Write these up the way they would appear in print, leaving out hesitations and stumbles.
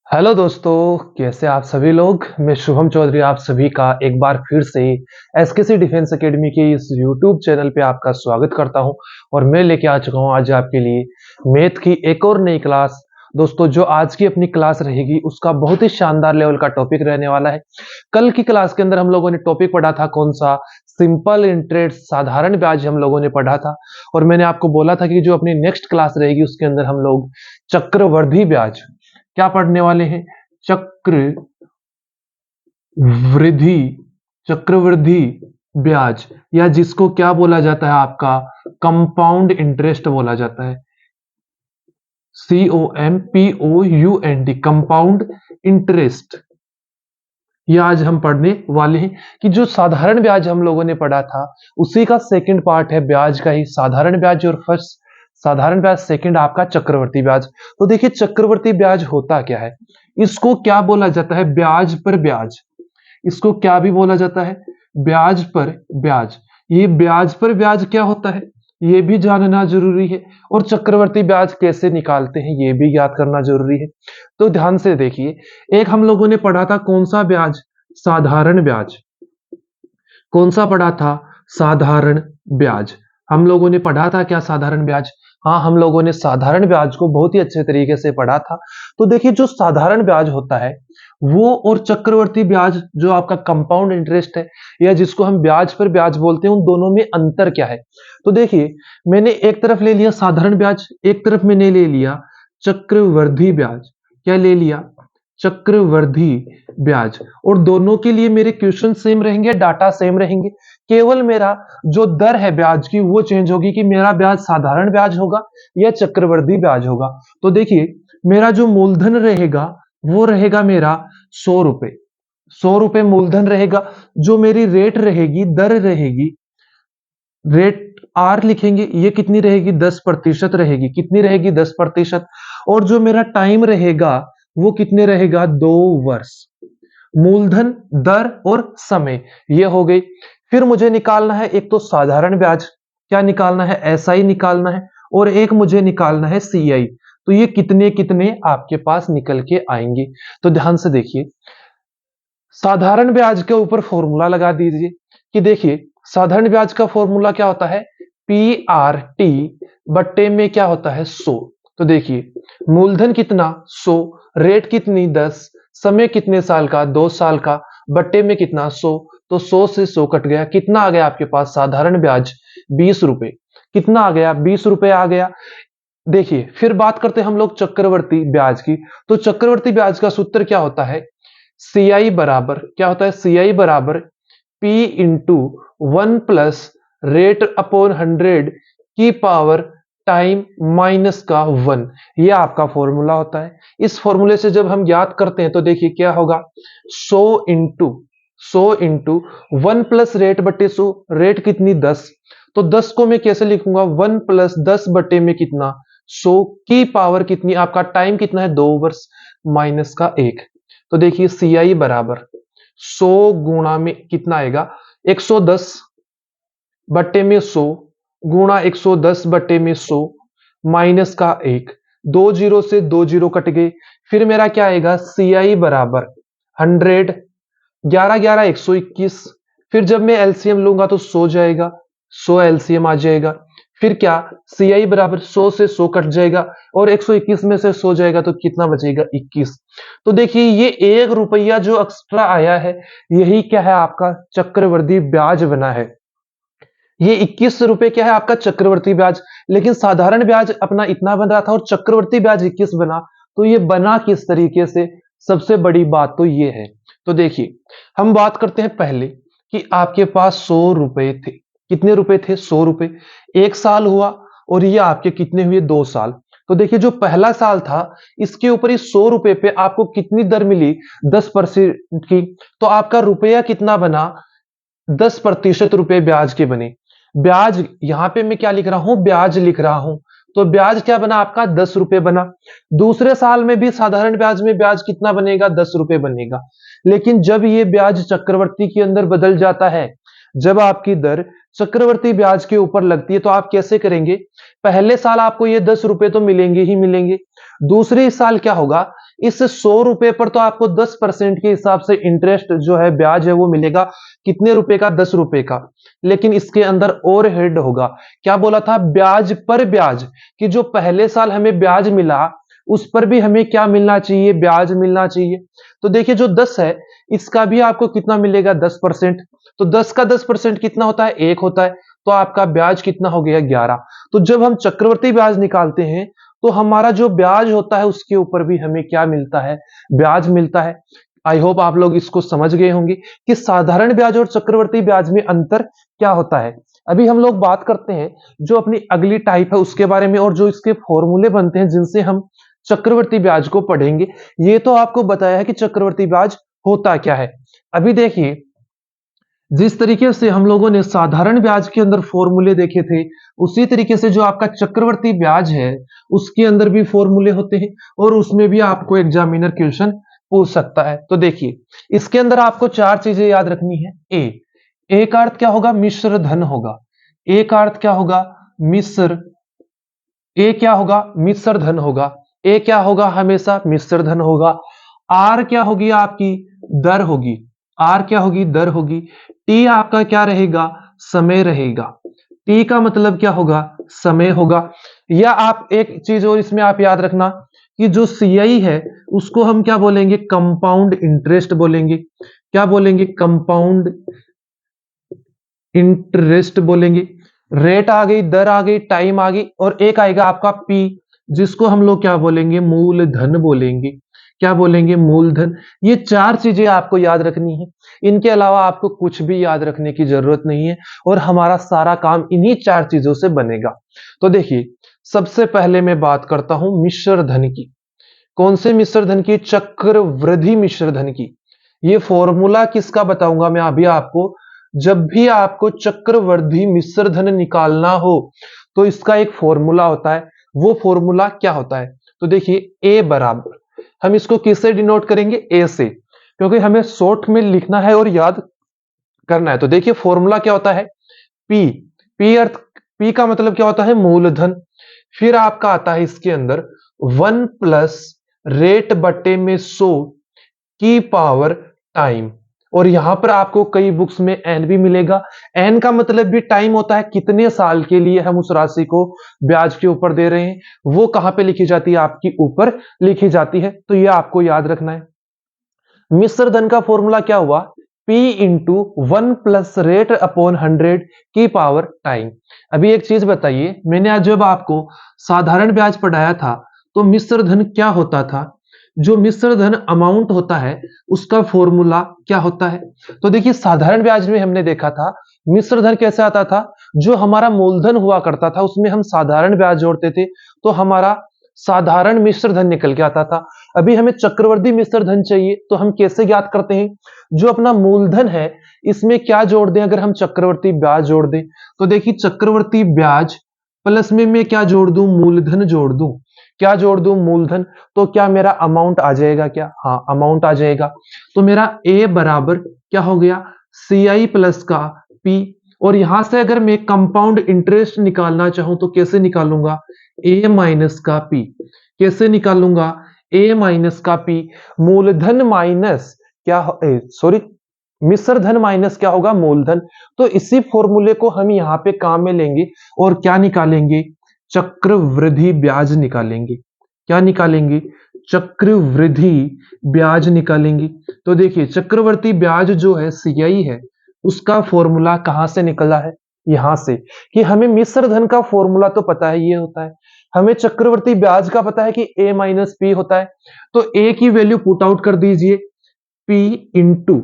Hello दोस्तों, कैसे आप सभी लोग। मैं शुभम चौधरी आप सभी का एक बार फिर से एसकेसी डिफेंस एकेडमी के इस यूट्यूब चैनल पे आपका स्वागत करता हूं। और मैं लेके आ चुका हूं आज आपके लिए मैथ की एक और नई क्लास। दोस्तों, जो आज की अपनी क्लास रहेगी उसका बहुत ही शानदार लेवल का टॉपिक रहने वाला है। कल की क्लास के अंदर हम लोगों ने टॉपिक पढ़ा था कौन सा, सिंपल इंटरेस्ट, साधारण ब्याज हम लोगों ने पढ़ा था। और मैंने आपको बोला था कि जो अपनी नेक्स्ट क्लास रहेगी उसके अंदर हम लोग चक्रवृद्धि ब्याज क्या पढ़ने वाले हैं। चक्र वृद्धि, चक्रवृद्धि ब्याज, या जिसको क्या बोला जाता है आपका कंपाउंड इंटरेस्ट बोला जाता है। COMPOUND, compound interest. ये आज हम पढ़ने वाले हैं कि जो साधारण ब्याज हम लोगों ने पढ़ा था उसी का सेकंड पार्ट है ब्याज का ही साधारण ब्याज, और फर्स्ट साधारण ब्याज, सेकंड आपका चक्रवर्ती ब्याज। तो देखिए, चक्रवर्ती ब्याज होता क्या है, इसको क्या बोला जाता है, ब्याज पर ब्याज। इसको क्या भी बोला जाता है, ब्याज पर ब्याज। ये ब्याज पर ब्याज क्या होता है ये भी जानना जरूरी है, और चक्रवर्ती ब्याज कैसे निकालते हैं ये भी याद करना जरूरी है। तो ध्यान से देखिए, एक हम लोगों ने पढ़ा था कौन सा ब्याज, साधारण ब्याज। कौन सा पढ़ा था, साधारण ब्याज। हम लोगों ने पढ़ा था क्या, साधारण ब्याज। हाँ, हम लोगों ने साधारण ब्याज को बहुत ही अच्छे तरीके से पढ़ा था। तो देखिए, जो साधारण ब्याज होता है वो और चक्रवर्ती ब्याज जो आपका कंपाउंड इंटरेस्ट है, या जिसको हम ब्याज पर ब्याज बोलते हैं, उन दोनों में अंतर क्या है। तो देखिए, मैंने एक तरफ ले लिया साधारण ब्याज, एक तरफ मैंने ले लिया चक्रवृद्धि ब्याज। क्या ले लिया, चक्रवृद्धि ब्याज। और दोनों के लिए मेरे क्वेश्चन सेम रहेंगे, डाटा सेम रहेंगे। केवल मेरा जो दर है ब्याज की वो चेंज होगी कि मेरा ब्याज साधारण ब्याज होगा या चक्रवृद्धि ब्याज होगा। तो देखिए, मेरा जो मूलधन रहेगा वो रहेगा मेरा 100 रुपए। 100 रुपए मूलधन रहेगा। जो मेरी रेट रहेगी, दर रहेगी, रेट आर लिखेंगे, ये कितनी रहेगी, 10% रहेगी। कितनी रहेगी, 10%। और जो मेरा टाइम रहेगा वो कितने रहेगा, 2 वर्ष। मूलधन, दर और समय, ये हो गई। फिर मुझे निकालना है एक तो साधारण ब्याज, क्या निकालना है, एसआई निकालना है, और एक मुझे निकालना है सीआई। तो ये कितने कितने आपके पास निकल के आएंगे। तो ध्यान से देखिए, साधारण ब्याज के ऊपर फॉर्मूला लगा दीजिए कि देखिए, साधारण ब्याज का फॉर्मूला क्या होता है, PRT बट्टे में क्या होता है, 100। तो देखिए, मूलधन कितना, 100, रेट कितनी, 10, समय कितने साल का, 2 साल का, बट्टे में कितना, 100। तो 100 से 100 कट गया, कितना आ गया आपके पास, साधारण ब्याज 20 रुपए। कितना आ गया, 20 रुपए आ गया। देखिए, फिर बात करते हैं हम लोग चक्रवर्ती ब्याज की। तो चक्रवर्ती ब्याज का सूत्र क्या होता है, CI बराबर क्या होता है, CI बराबर P into 1 plus rate upon 100 की पावर टाइम माइनस का 1। ये आपका फॉर्मूला होता है। इस फॉर्मूले से जब हम याद करते हैं तो देखिए क्या होगा, 100 इंटू 1 प्लस रेट बटे 100, रेट कितनी, 10। तो 10 को मैं कैसे लिखूंगा, 1 प्लस 10 बटे में कितना, 100 की पावर कितनी, आपका टाइम कितना है, 2 वर्ष, माइनस का 1। तो देखिए, CI बराबर 100 गुणा में कितना आएगा, 110 बट्टे में 100 गुणा 110 बट्टे में 100 माइनस का 1। 2 जीरो से 2 जीरो कट गए। फिर मेरा क्या आएगा, CI बराबर 100, 11 11 121। फिर जब मैं एलसीएम लूंगा तो 100 जाएगा, 100 एलसीएम आ जाएगा। फिर क्या, CI बराबर 100 से 100 कट जाएगा, और 121 में से 100 जाएगा तो कितना बचेगा, 21। तो देखिए, ये 1 रुपया जो एक्स्ट्रा आया है यही क्या है, आपका चक्रवृद्धि ब्याज बना है। ये 21 रुपए क्या है, आपका चक्रवर्ती ब्याज। लेकिन साधारण ब्याज अपना इतना बन रहा था और चक्रवर्ती ब्याज 21 बना। तो ये बना किस तरीके से, सबसे बड़ी बात तो ये है। तो देखिए, हम बात करते हैं पहले कि आपके पास 100 रुपए थे। कितने रुपए थे, 100 रुपए। 1 साल हुआ और ये आपके कितने हुए, 2 साल। तो देखिए, जो पहला साल था इसके ऊपर इस 100 रुपए पे आपको कितनी दर मिली, 10% की। तो आपका रुपया कितना बना, 10% रुपए ब्याज के बने। ब्याज यहां पे मैं क्या लिख रहा हूं, ब्याज लिख रहा हूं। तो ब्याज क्या बना आपका, 10 रुपए बना। दूसरे साल में भी साधारण ब्याज में ब्याज कितना बनेगा, 10 रुपए बनेगा। लेकिन जब ये ब्याज चक्रवर्ती के अंदर बदल जाता है, जब आपकी दर चक्रवर्ती ब्याज के ऊपर लगती है तो आप कैसे करेंगे? पहले साल आपको ये 10 रुपए तो मिलेंगे ही मिलेंगे। दूसरे साल क्या होगा? इस 100 रुपए पर तो आपको 10% के हिसाब से इंटरेस्ट जो है, ब्याज है, वो मिलेगा। कितने रुपए का? 10 रुपए का। लेकिन इसके अंदर ओवरहेड होगा। क्या बोला था? ब्याज पर ब्याज, कि जो पहले साल हमें ब्याज मिला उस पर भी हमें क्या मिलना चाहिए? ब्याज मिलना चाहिए। तो देखिए जो 10 है इसका भी आपको कितना मिलेगा? 10%। तो 10 का 10% कितना होता है? 1 होता है। तो आपका ब्याज कितना हो गया? 11। तो जब हम चक्रवर्ती ब्याज निकालते हैं तो हमारा जो ब्याज होता है उसके ऊपर भी हमें क्या मिलता है? ब्याज मिलता है। आई होप आप लोग इसको समझ गए होंगे कि साधारण ब्याज और चक्रवर्ती ब्याज में अंतर क्या होता है। अभी हम लोग बात करते हैं जो अपनी अगली टाइप है उसके बारे में, और जो इसके फॉर्मूले बनते हैं जिनसे हम चक्रवर्ती ब्याज को पढ़ेंगे। ये तो आपको बताया है कि चक्रवर्ती ब्याज होता क्या है। अभी देखिए जिस तरीके से हम लोगों ने साधारण ब्याज के अंदर फॉर्मूले देखे थे, उसी तरीके से जो आपका चक्रवर्ती ब्याज है उसके अंदर भी फॉर्मूले होते हैं, और उसमें भी आपको एग्जामिनर क्वेश्चन पूछ सकता है। तो देखिए इसके अंदर आपको 4 चीजें याद रखनी है। ए का अर्थ क्या होगा? मिश्र धन होगा। ए का अर्थ क्या होगा? मिश्र। ए क्या होगा? मिश्र धन होगा। ए क्या होगा? हमेशा मिश्र धन होगा। आर क्या होगी? आपकी दर होगी। आर क्या होगी? दर होगी। टी आपका क्या रहेगा? समय रहेगा। टी का मतलब क्या होगा? समय होगा। या आप एक चीज और इसमें आप याद रखना कि जो सीआई है उसको हम क्या बोलेंगे? कंपाउंड इंटरेस्ट बोलेंगे। क्या बोलेंगे? कंपाउंड इंटरेस्ट बोलेंगे। रेट आ गई, दर आ गई, टाइम आ गई, और एक आएगा आपका पी, जिसको हम लोग क्या बोलेंगे? मूलधन बोलेंगे। क्या बोलेंगे? मूलधन। ये 4 चीजें आपको याद रखनी है। इनके अलावा आपको कुछ भी याद रखने की जरूरत नहीं है, और हमारा सारा काम इन्हीं 4 चीजों से बनेगा। तो देखिए सबसे पहले मैं बात करता हूं मिश्र धन की। कौन से मिश्र धन की? चक्रवृद्धि मिश्र धन की। ये फॉर्मूला किसका बताऊंगा मैं अभी आपको। जब भी आपको चक्रवृद्धि मिश्र धन निकालना हो तो इसका एक फॉर्मूला होता है। वो फॉर्मूला क्या होता है? तो देखिए ए बराबर, हम इसको किससे डिनोट करेंगे? ए से, क्योंकि हमें शॉर्ट में लिखना है और याद करना है। तो देखिए फॉर्मूला क्या होता है? पी। पी अर्थ, पी का मतलब क्या होता है? मूलधन। फिर आपका आता है इसके अंदर 1 प्लस रेट बटे में 100 की पावर टाइम। और यहां पर आपको कई बुक्स में एन भी मिलेगा। एन का मतलब भी टाइम होता है, कितने साल के लिए हम उस राशि को ब्याज के ऊपर दे रहे हैं, वो कहां पे लिखी जाती है? आपकी ऊपर लिखी जाती है। तो ये आपको याद रखना है। मिश्र धन का फॉर्मूला क्या हुआ? P into 1 plus rate upon 100 की पावर टाइम। अभी एक चीज बताइए, मैंने आज जब आपको साधारण ब्याज पढ़ाया था तो मिश्र धन क्या होता था? जो मिश्र धन अमाउंट होता है उसका फॉर्मूला क्या होता है? तो देखिए साधारण ब्याज में हमने देखा था मिश्र धन कैसे आता था। जो हमारा मूलधन हुआ करता था उसमें हम साधारण ब्याज जोड़ते थे तो हमारा साधारण मिश्र धन निकल के आता था। अभी हमें चक्रवर्ती मिश्र धन चाहिए तो हम कैसे ज्ञात करते हैं? जो अपना मूलधन है इसमें क्या जोड़ दें? अगर हम चक्रवर्ती ब्याज जोड़ दें तो देखिए चक्रवर्ती ब्याज प्लस में मैं क्या जोड़ दूं? मूलधन जोड़ दूं। क्या जोड़ दूं? मूलधन। तो क्या मेरा अमाउंट आ जाएगा? क्या? हाँ, अमाउंट आ जाएगा। तो मेरा ए बराबर क्या हो गया? सी आई प्लस का पी। और यहां से अगर मैं कंपाउंड इंटरेस्ट निकालना चाहूं तो कैसे निकालूंगा? ए माइनस का पी। कैसे निकालूंगा? ए माइनस का पी। मूलधन माइनस क्या, सॉरी, मिश्र धन माइनस क्या होगा? मूलधन। तो इसी फॉर्मूले को हम यहां पे काम में लेंगे और क्या निकालेंगे? चक्रवृद्धि ब्याज निकालेंगे। क्या निकालेंगे? चक्रवृद्धि ब्याज निकालेंगे। तो देखिए चक्रवर्ती ब्याज जो है सीआई है उसका फॉर्मूला कहां से निकला है? यहां से, कि हमें मिश्र धन का फॉर्मूला तो पता है ये होता है, हमें चक्रवर्ती ब्याज का पता है कि ए माइनस पी होता है। तो ए की वैल्यू पुट आउट कर दीजिए, P into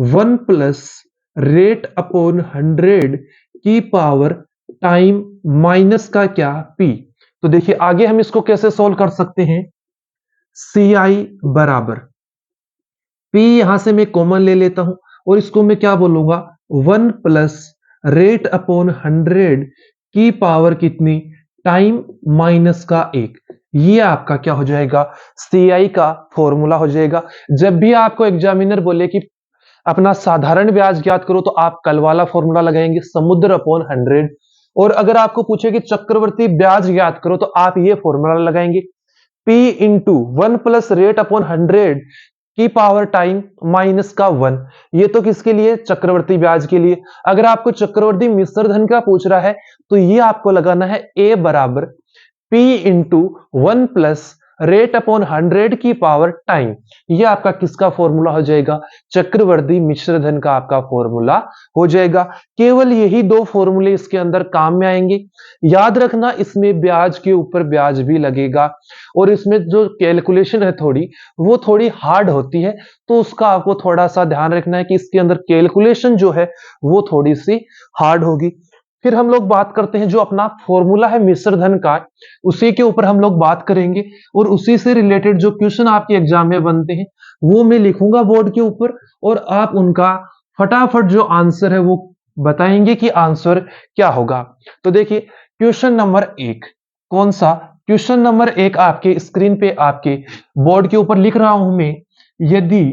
1 plus rate upon 100 की पावर टाइम माइनस का क्या? पी। तो देखिए आगे हम इसको कैसे सोल्व कर सकते हैं? सी आई बराबर पी, यहां से मैं कॉमन ले लेता हूं और इसको मैं क्या बोलूंगा? 1 प्लस रेट अपॉन 100 की पावर कितनी? टाइम माइनस का 1। ये आपका क्या हो जाएगा? सी आई का फॉर्मूला हो जाएगा। जब भी आपको एग्जामिनर बोले कि अपना साधारण ब्याज ज्ञात करो तो आप कल वाला फॉर्मूला लगाएंगे, समुद्र अपॉन 100। और अगर आपको पूछे कि चक्रवर्ती ब्याज ज्ञात करो तो आप ये फॉर्मूला लगाएंगे, P into 1 plus rate upon 100 की पावर टाइम माइनस का 1। ये तो किसके लिए? चक्रवर्ती ब्याज के लिए। अगर आपको चक्रवर्ती मिश्र धन का पूछ रहा है तो ये आपको लगाना है A बराबर P into 1 plus rate upon 100 की पावर टाइम। ये आपका किसका फॉर्मूला हो जाएगा? चक्रवर्ती मिश्र धन का आपका फॉर्मूला हो जाएगा। केवल यही दो फॉर्मूले इसके अंदर काम में आएंगे। याद रखना इसमें ब्याज के ऊपर ब्याज भी लगेगा और इसमें जो कैलकुलेशन है वो थोड़ी हार्ड होती है, तो उसका आपको थोड़ा सा ध्यान रखना है कि इसके अंदर कैलकुलेशन जो है वो थोड़ी सी हार्ड होगी। फिर हम लोग बात करते हैं जो अपना फॉर्मूला है मिश्र धन का, उसी के ऊपर हम लोग बात करेंगे और उसी से रिलेटेड जो क्वेश्चन आपके एग्जाम में बनते हैं वो मैं लिखूंगा बोर्ड के ऊपर और आप उनका फटाफट जो आंसर है वो बताएंगे कि आंसर क्या होगा। तो देखिए क्वेश्चन नंबर 1 कौन सा? क्वेश्चन नंबर 1 आपके स्क्रीन पे आपके बोर्ड के ऊपर लिख रहा हूं मैं। यदि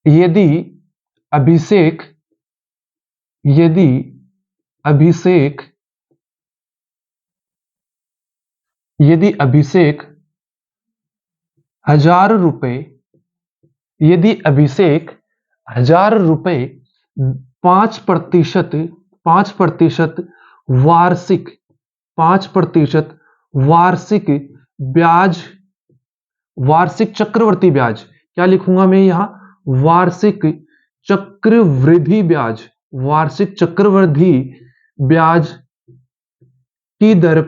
यदि अभिषेक यदि अभिषेक यदि अभिषेक 1000 रुपए यदि अभिषेक 1000 रुपए 5% 5% वार्षिक 5% वार्षिक ब्याज वार्षिक चक्रवृद्धि ब्याज, क्या लिखूंगा मैं यहां? वार्षिक चक्रवृद्धि ब्याज वार्षिक चक्रवृद्धि ब्याज की दर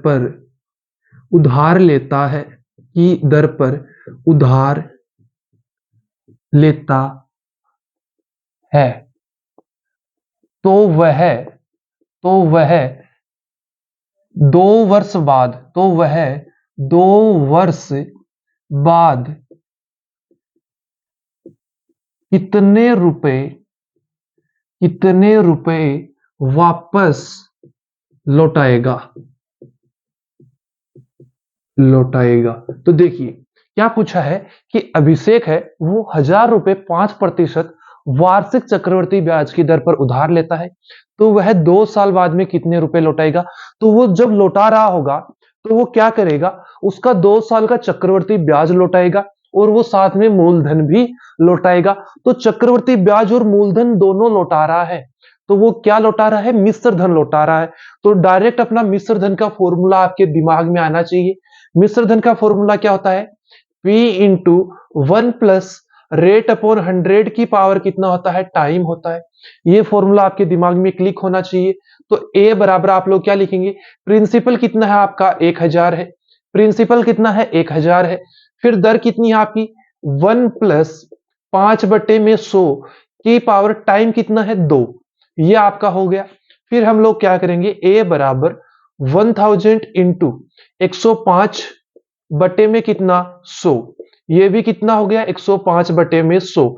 पर उधार लेता है, की दर पर उधार लेता है तो वह 2 वर्ष बाद 2 वर्ष बाद कितने रुपए वापस लौटाएगा। तो देखिए क्या पूछा है कि अभिषेक है वो 1000 रुपए 5% वार्षिक चक्रवृद्धि ब्याज की दर पर उधार लेता है, तो वह 2 साल बाद में कितने रुपए लौटाएगा। तो वो जब लौटा रहा होगा तो वो क्या करेगा? उसका 2 साल का चक्रवृद्धि ब्याज लौटाएगा और वो साथ में मूलधन भी लौटाएगा। तो चक्रवृद्धि ब्याज और मूलधन दोनों लौटा रहा है, तो वो क्या लौटा रहा है? मिश्र धन लौटा रहा है। तो डायरेक्ट अपना मिश्र धन का फॉर्मूला आपके दिमाग में आना चाहिए। मिश्र धन का फॉर्मूला क्या होता है? P into 1 plus rate upon 100 की पावर कितना होता है? टाइम होता है। ये फॉर्मूला आपके दिमाग में क्लिक होना चाहिए। तो A बराबर आप लोग क्या लिखेंगे? प्रिंसिपल कितना है आपका? 1000 है। प्रिंसिपल कितना है? 1000 है। फिर दर कितनी है आपकी? 1 प्लस 5/100 की पावर टाइम कितना है? 2। ये आपका हो गया। फिर हम लोग क्या करेंगे? A बराबर 1000 इंटू 105 बटे में कितना? 100। ये भी कितना हो गया? 105 बटे में 100।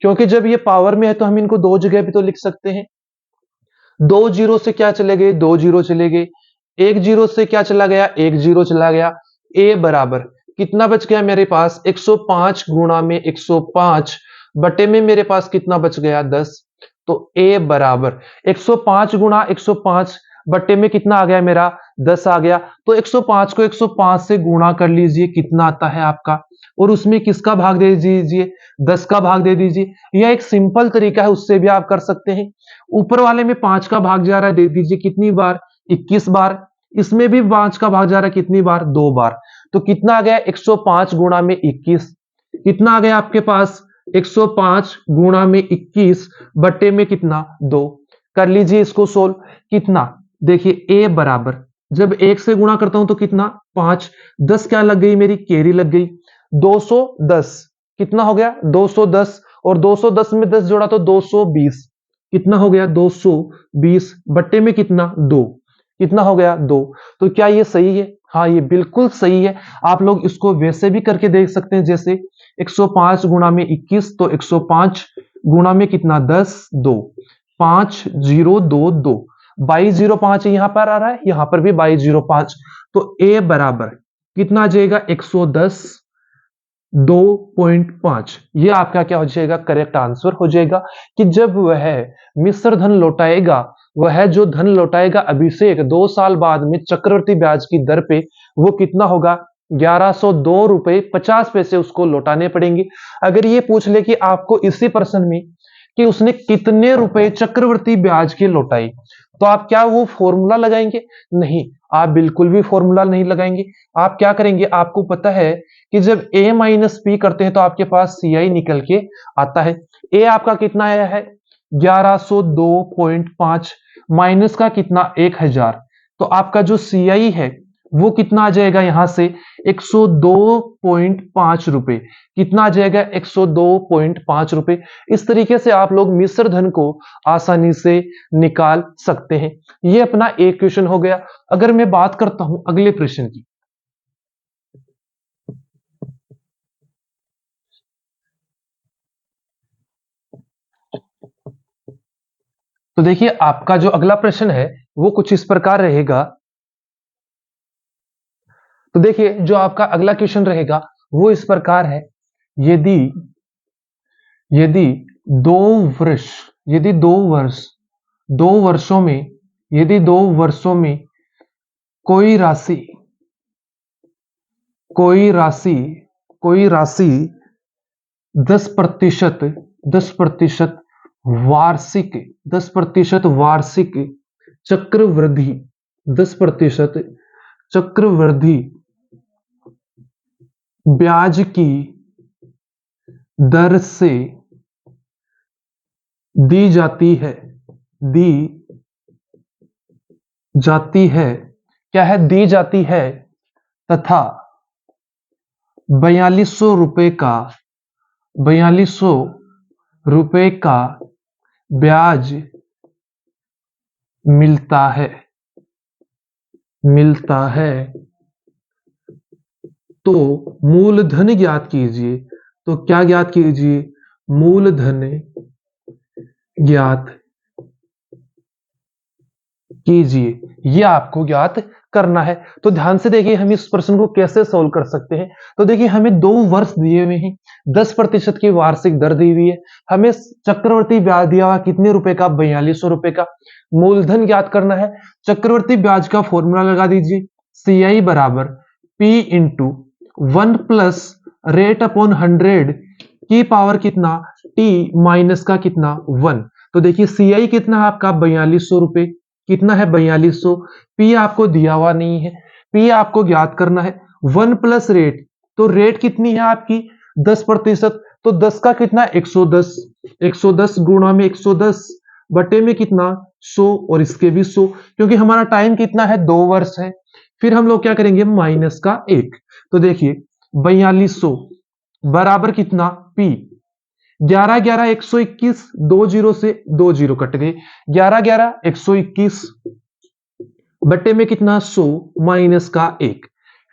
क्योंकि जब ये पावर में है तो हम इनको 2 जगह भी तो लिख सकते हैं। 2 जीरो से क्या चले गए? 2 जीरो चले गए। 1 जीरो से क्या चला गया? 1 जीरो चला गया। A बराबर कितना बच गया मेरे पास? 105 गुणा में 105 बटे में मेरे पास कितना बच गया? 10। तो A बराबर 105 गुणा 105 बटे में कितना आ गया मेरा? 10 आ गया। तो 105 को 105 से गुणा कर लीजिए, कितना आता है आपका? और उसमें किसका भाग दे दीजिए? 10 का भाग दे दीजिए। यह एक सिंपल तरीका है, उससे भी आप कर सकते हैं। ऊपर वाले में 5 का भाग जा रहा है, दे दीजिए कितनी बार? 21 बार। इसमें भी 5 का भाग जा रहा है, कितनी बार? 2 बार। तो कितना आ गया? 105 गुणा में 21। कितना आ गया आपके पास? 105 गुणा में 21 बटे में कितना? 2। कर लीजिए इसको सोल्व। कितना? देखिए A बराबर जब 1 से गुणा करता हूं तो कितना? 5। 10 क्या लग गई मेरी? कैरी लग गई। 210 कितना हो गया? 210 और 210 में 10 जोड़ा तो 220। कितना हो गया? 220 बट्टे में कितना? 2। कितना हो गया? 2। तो क्या ये सही है? हाँ ये बिल्कुल सही है। आप लोग इसको वैसे भी करके देख सकते हैं, जैसे 105 गुणा में 21 तो 105 गुणा में कितना? 10 2 5022 2205 यहां पर आ रहा है, यहां पर भी 2205। तो A बराबर कितना आ जाएगा? 110 2.5। ये आपका क्या हो जाएगा, करेक्ट आंसर हो जाएगा कि जब वह मिश्र धन लौटाएगा, वह जो धन लौटाएगा अभिषेक 2 साल बाद में चक्रवृद्धि ब्याज की दर पे, वो कितना होगा, 1102 रुपए 50 पैसे उसको लौटाने पड़ेंगे। अगर ये पूछ ले कि आपको इसी प्रश्न में कि उसने कितने रुपए चक्रवृद्धि ब्याज के लौटाए, तो आप क्या वो फॉर्मूला लगाएंगे? नहीं, आप बिल्कुल भी फॉर्मूला नहीं लगाएंगे। आप क्या करेंगे, आपको पता है कि जब a माइनस पी करते हैं तो आपके पास सी आई निकल के आता है। a आपका कितना आया है, 1102.5 माइनस का कितना, 1000। तो आपका जो सी आई है वो कितना आ जाएगा, यहां से 102.5 रुपए। कितना आ जाएगा, 102.5 रुपए। इस तरीके से आप लोग मिश्र धन को आसानी से निकाल सकते हैं। ये अपना एक क्वेश्चन हो गया। अगर मैं बात करता हूं अगले प्रश्न की, तो देखिए आपका जो अगला प्रश्न है वो कुछ इस प्रकार रहेगा। तो देखिए जो आपका अगला क्वेश्चन रहेगा वो इस प्रकार है, यदि यदि दो वर्ष यदि 2 वर्ष 2 वर्षों में यदि 2 वर्षों में कोई राशि कोई राशि कोई राशि 10% 10% वार्षिक 10% वार्षिक चक्रवृद्धि 10% चक्रवृद्धि ब्याज की दर से दी जाती है दी जाती है क्या है, दी जाती है, तथा 4200 रुपए का ब्याज मिलता है तो मूलधन ज्ञात कीजिए। तो क्या ज्ञात कीजिए, मूलधन ज्ञात कीजिए। ये आपको ज्ञात करना है। तो ध्यान से देखिए हम इस प्रश्न को कैसे सोल्व कर सकते हैं। तो देखिए हमें 2 वर्ष दिए हुए हैं, 10% की वार्षिक दर दी हुई है, हमें चक्रवर्ती ब्याज दिया हुआ कितने रुपए का, 4200 रुपए का। मूलधन ज्ञात करना है, चक्रवर्ती ब्याज का फॉर्मूला लगा दीजिए, सी आई बराबर P into 1 plus rate upon 100 की पावर कितना, टी माइनस का कितना, 1। तो देखिए सी आई कितना है आपका, 4200 रुपए। कितना है, 4200। पी आपको दिया हुआ नहीं है, पी आपको ज्ञात करना है। 1 प्लस रेट, तो रेट कितनी है आपकी, 10%। तो 10 का कितना, 110। 110 गुणा में 110 बटे में कितना, 100, और इसके भी 100, क्योंकि हमारा टाइम कितना है, 2 वर्ष है। फिर हम लोग क्या करेंगे, माइनस का 1। तो देखिए 4200 बराबर कितना, पी 11 11 121, 2 जीरो से 2 जीरो कट गए, 11 11 121 बट्टे में कितना, 100 माइनस का 1।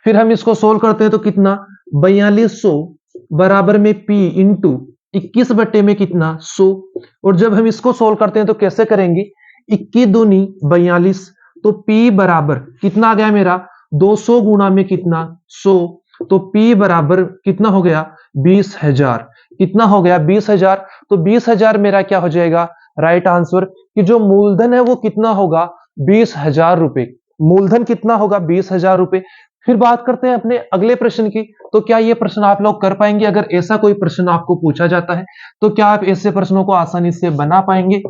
फिर हम इसको सोल्व करते हैं तो कितना, 4200 बराबर में पी इंटू 21 बट्टे में कितना, 100। और जब हम इसको सोल्व करते हैं तो कैसे करेंगे, 21 दूनी 42, तो पी बराबर कितना आ गया मेरा, 200 गुणा में कितना, 100। तो पी बराबर कितना हो गया, 20,000। कितना हो गया, 20,000। तो 20,000 मेरा क्या हो जाएगा, राइट आंसर, कि जो मूलधन है वो कितना होगा, 20,000 रुपए। मूलधन कितना होगा, 20,000 रुपए। फिर बात करते हैं अपने अगले प्रश्न की। तो क्या ये प्रश्न आप लोग कर पाएंगे, अगर ऐसा कोई प्रश्न आपको पूछा जाता है तो क्या आप ऐसे प्रश्नों को आसानी से बना पाएंगे?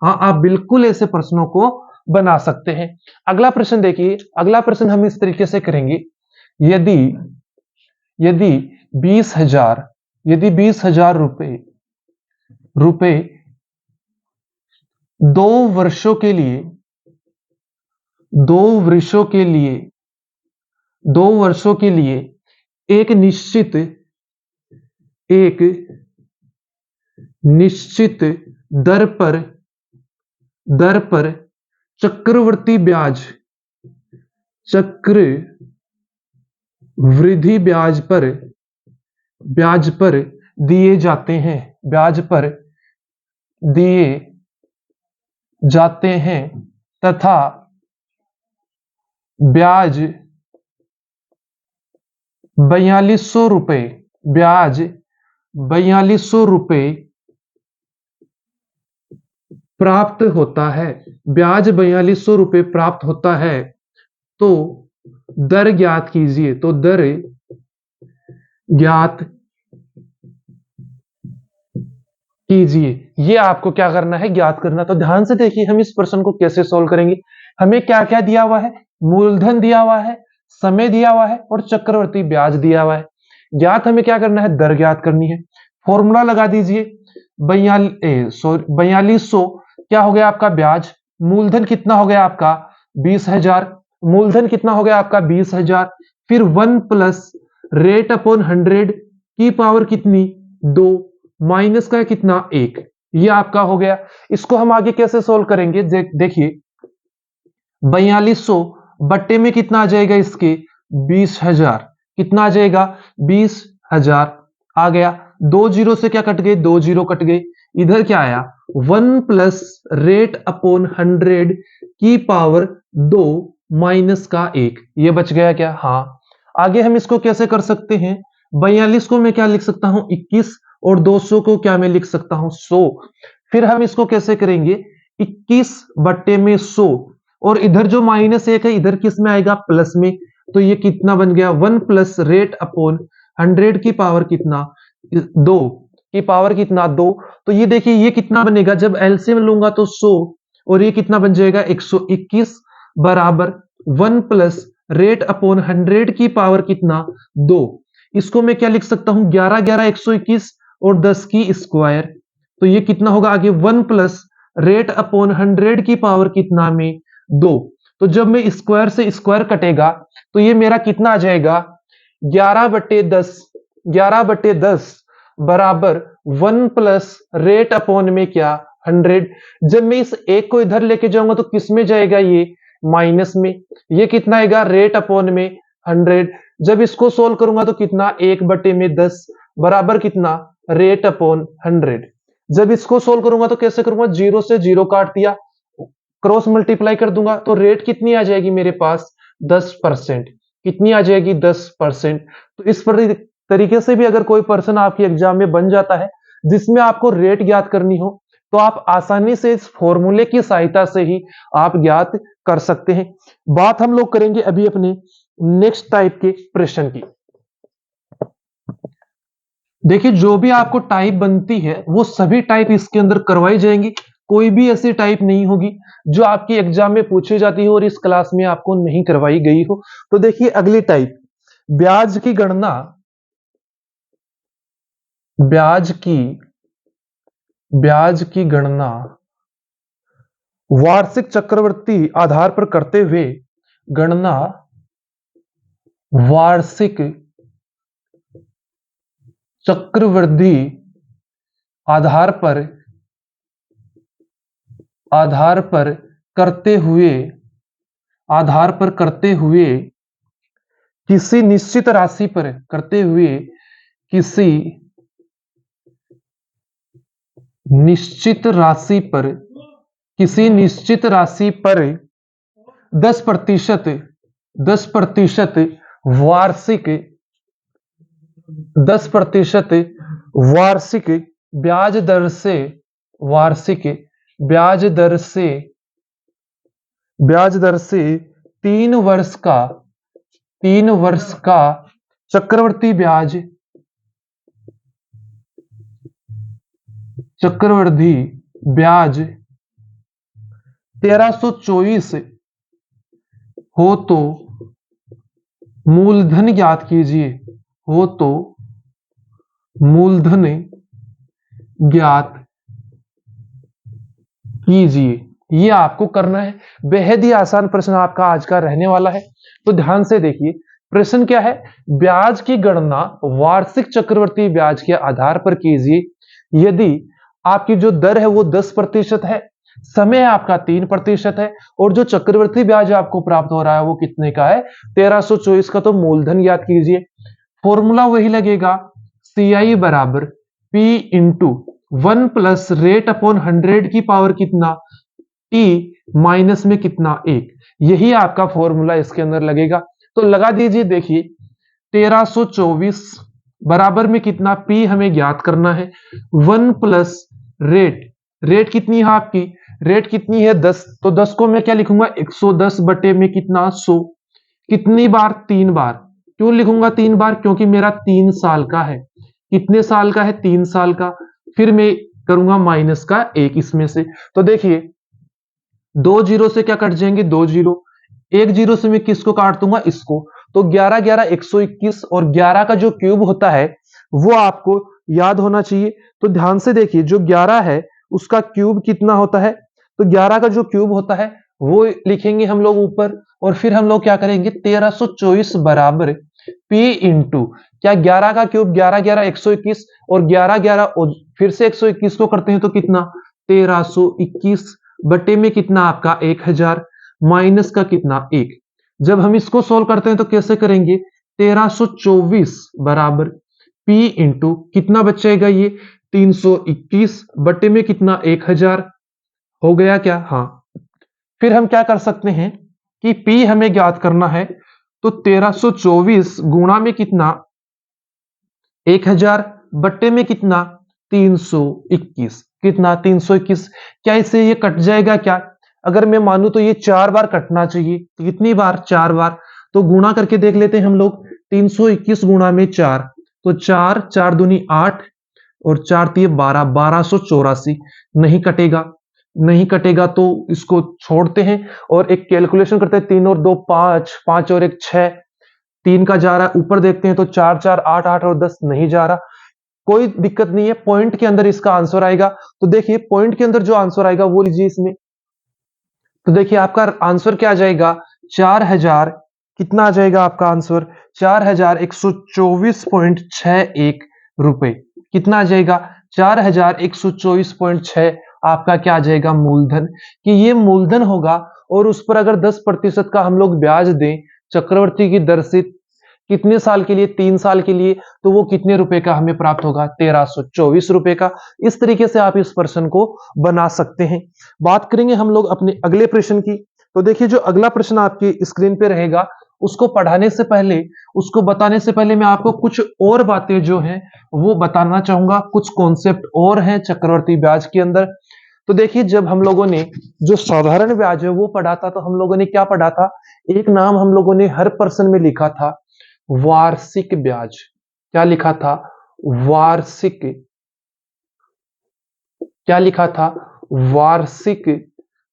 हाँ, आप बिल्कुल ऐसे प्रश्नों को बना सकते हैं। अगला प्रश्न देखिए, अगला प्रश्न हम इस तरीके से करेंगे, यदि यदि 20,000 यदि 20,000 रुपए 2 वर्षों के लिए 2 वर्षों के लिए 2 वर्षों के लिए एक एक निश्चित दर पर दर पर चक्रवृद्धि चक्रवृद्धि ब्याज पर दिए जाते हैं ब्याज पर दिए जाते हैं तथा ब्याज 4200 रुपए ब्याज 4200 रुपये प्राप्त होता है, ब्याज 4200 रुपये प्राप्त होता है, तो दर ज्ञात कीजिए। तो दर ज्ञात कीजिए, ये आपको क्या करना है, ज्ञात करना। तो ध्यान से देखिए हम इस प्रश्न को कैसे सॉल्व करेंगे। हमें क्या क्या दिया हुआ है, मूलधन दिया हुआ है, समय दिया हुआ है और चक्रवर्ती ब्याज दिया हुआ है। ज्ञात हमें क्या करना है, दर ज्ञात करनी है। फॉर्मूला लगा दीजिए, 4200 क्या हो गया आपका ब्याज, मूलधन कितना हो गया आपका 20,000, मूलधन कितना हो गया आपका 20,000, फिर 1 प्लस रेट अपॉन 100 की पावर कितनी 2 माइनस का कितना 1, ये आपका हो गया। इसको हम आगे कैसे सोल्व करेंगे, देखिए 4200 बट्टे में कितना आ जाएगा इसके 20,000, कितना आ जाएगा 20,000 आ गया। 2 जीरो से क्या कट गए, 2 जीरो कट गए। इधर क्या आया 1 प्लस रेट अपॉन 100 की पावर 2 माइनस का 1, ये बच गया क्या, हाँ। आगे हम इसको कैसे कर सकते हैं, 42 को मैं क्या लिख सकता हूं 21 और 200 को क्या मैं लिख सकता हूं 100। फिर हम इसको कैसे करेंगे, 21 बट्टे में 100 और इधर जो -1 है इधर किस में आएगा, प्लस में। तो ये कितना बन गया 1 प्लस रेट अपॉन 100 की पावर कितना 2 की पावर कितना 2। तो ये देखिए ये कितना बनेगा, जब एलसीएम लूंगा तो 100 और ये कितना बन जाएगा 121 बराबर 1 प्लस रेट अपॉन 100 की पावर कितना 2। इसको मैं क्या लिख सकता हूं 11 11 121 और 10 की स्क्वायर। तो ये कितना होगा आगे 1 प्लस रेट अपॉन 100 की पावर कितना में 2। तो जब मैं स्क्वायर से स्क्वायर कटेगा तो ये मेरा कितना आ जाएगा 11/10, 11/10 बराबर 1 प्लस रेट अपॉन में क्या 100। जब मैं इस एक को इधर लेके जाऊंगा तो किस में जाएगा, ये माइनस में। ये कितना आएगा रेट अपॉन में 100। जब इसको सोल्व करूंगा तो कितना 1/10 बराबर कितना रेट अपॉन 100। जब इसको सोल्व करूंगा तो कैसे करूंगा, जीरो से जीरो काट दिया, क्रॉस मल्टीप्लाई कर दूंगा तो रेट कितनी आ जाएगी मेरे पास 10%, कितनी आ जाएगी 10%। तो इस तरीके से भी अगर कोई पर्सन आपके एग्जाम में बन जाता है जिसमें आपको रेट ज्ञात करनी हो तो आप आसानी से इस फॉर्मूले की सहायता से ही आप ज्ञात कर सकते हैं। बात हम लोग करेंगे अभी अपने नेक्स्ट टाइप के प्रश्न की। देखिए जो भी आपको टाइप बनती है वो सभी टाइप इसके अंदर करवाई जाएंगी, कोई भी ऐसी टाइप नहीं होगी जो आपकी एग्जाम में पूछी जाती हो और इस क्लास में आपको नहीं करवाई गई हो। तो देखिए अगली टाइप, ब्याज की गणना, ब्याज की गणना वार्षिक चक्रवृद्धि आधार पर करते हुए, गणना वार्षिक चक्रवृद्धि आधार पर करते हुए किसी निश्चित राशि पर किसी निश्चित राशि पर 10% वार्षिक 10% वार्षिक ब्याज दर से ब्याज दर से 3 वर्ष का चक्रवृद्धि ब्याज 1324 हो तो मूलधन ज्ञात कीजिए, मूलधन ज्ञात कीजिए। ये आपको करना है, बेहद ही आसान प्रश्न आपका आज का रहने वाला है। तो ध्यान से देखिए प्रश्न क्या है, ब्याज की गणना वार्षिक चक्रवृद्धि ब्याज के आधार पर कीजिए यदि आपकी जो दर है वो 10% है, समय आपका 3% है और जो चक्रवृद्धि ब्याज आपको प्राप्त हो रहा है वो कितने का है 1324 का। तो मूलधन ज्ञात कीजिए। फॉर्मूला वही लगेगा, CI बराबर P into 1 plus rate upon 100 की पावर कितना T माइनस में कितना 1, यही आपका फॉर्मूला इसके अंदर लगेगा। तो लगा दीजिए, देखिए 1324 बराबर में कितना, पी हमें ज्ञात करना है, 1 प्लस रेट, रेट कितनी है आपकी, रेट कितनी है 10, तो 10 को मैं क्या लिखूंगा 110 बटे में कितना 100, कितनी बार 3 बार, क्यों लिखूंगा 3 बार, क्योंकि मेरा 3 साल का है, कितने साल का है 3 साल का, फिर मैं करूंगा माइनस का 1 इसमें से, तो देखिए 2 जीरो से क्या कट जाएंगे 2 जीरो, 1 जीरो से मैं किसको काट दूंगा इसको, तो 11 11 121 और 11 का जो क्यूब होता है वो आपको याद होना चाहिए, तो ध्यान से देखिए जो 11 है उसका क्यूब कितना होता है, तो 11 का जो क्यूब होता है वो लिखेंगे हम लोग ऊपर, और फिर हम लोग क्या करेंगे 1324 बराबर P इंटू क्या 11 का क्यूब 11 11 121 और 11 11 और फिर से 121 को करते हैं तो कितना 1321 बटे में कितना आपका 1000 माइनस का कितना 1, जब हम इसको सोल्व करते हैं तो कैसे करेंगे 1324 बराबर P इंटू कितना बचेगा ये 321 बटे में कितना 1000 हो गया क्या, हाँ। फिर हम क्या कर सकते हैं कि P हमें ज्ञात करना है, तो 1324 गुणा में कितना 1000 बट्टे में कितना 321, कितना 321, क्या इससे ये कट जाएगा क्या, अगर मैं मानूं तो ये 4 बार कटना चाहिए, तो कितनी बार 4 बार, तो गुणा करके देख लेते हैं हम लोग 321 गुणा में 4, तो 4 4 दूनी 8 और 4 तिये 12, 1284 नहीं कटेगा, नहीं कटेगा तो इसको छोड़ते हैं और एक कैलकुलेशन करते हैं, 3 और 2 5, 5 और 1 6, 3 का जा रहा है ऊपर देखते हैं तो 4 4 8 8 और 10 नहीं जा रहा, कोई दिक्कत नहीं है, पॉइंट के अंदर इसका आंसर आएगा, तो देखिए पॉइंट के अंदर जो आंसर आएगा वो लीजिए इसमें, तो देखिए आपका आंसर क्या आ जाएगा 4000, कितना आ जाएगा आपका आंसर 4124.61 रुपए, कितना आ जाएगा 4124.6 आपका क्या आ जाएगा मूलधन, कि ये मूलधन होगा और उस पर अगर 10% का हम लोग ब्याज दें चक्रवर्ती की दर से कितने साल के लिए 3 साल के लिए, तो वो कितने रुपए का हमें प्राप्त होगा 1324 रुपए का। इस तरीके से आप इस प्रश्न को बना सकते हैं। बात करेंगे हम लोग अपने अगले प्रश्न की, तो देखिए जो अगला प्रश्न आपकी स्क्रीन पे रहेगा उसको पढ़ाने से पहले, उसको बताने से पहले मैं आपको कुछ और बातें जो हैं वो बताना चाहूंगा, कुछ कॉन्सेप्ट और हैं चक्रवर्ती ब्याज के अंदर। तो देखिए जब हम लोगों ने जो साधारण ब्याज है वो पढ़ा था तो हम लोगों ने क्या पढ़ा था, एक नाम हम लोगों ने हर पर्सन में लिखा था वार्षिक ब्याज, क्या लिखा था वार्षिक, क्या लिखा था वार्षिक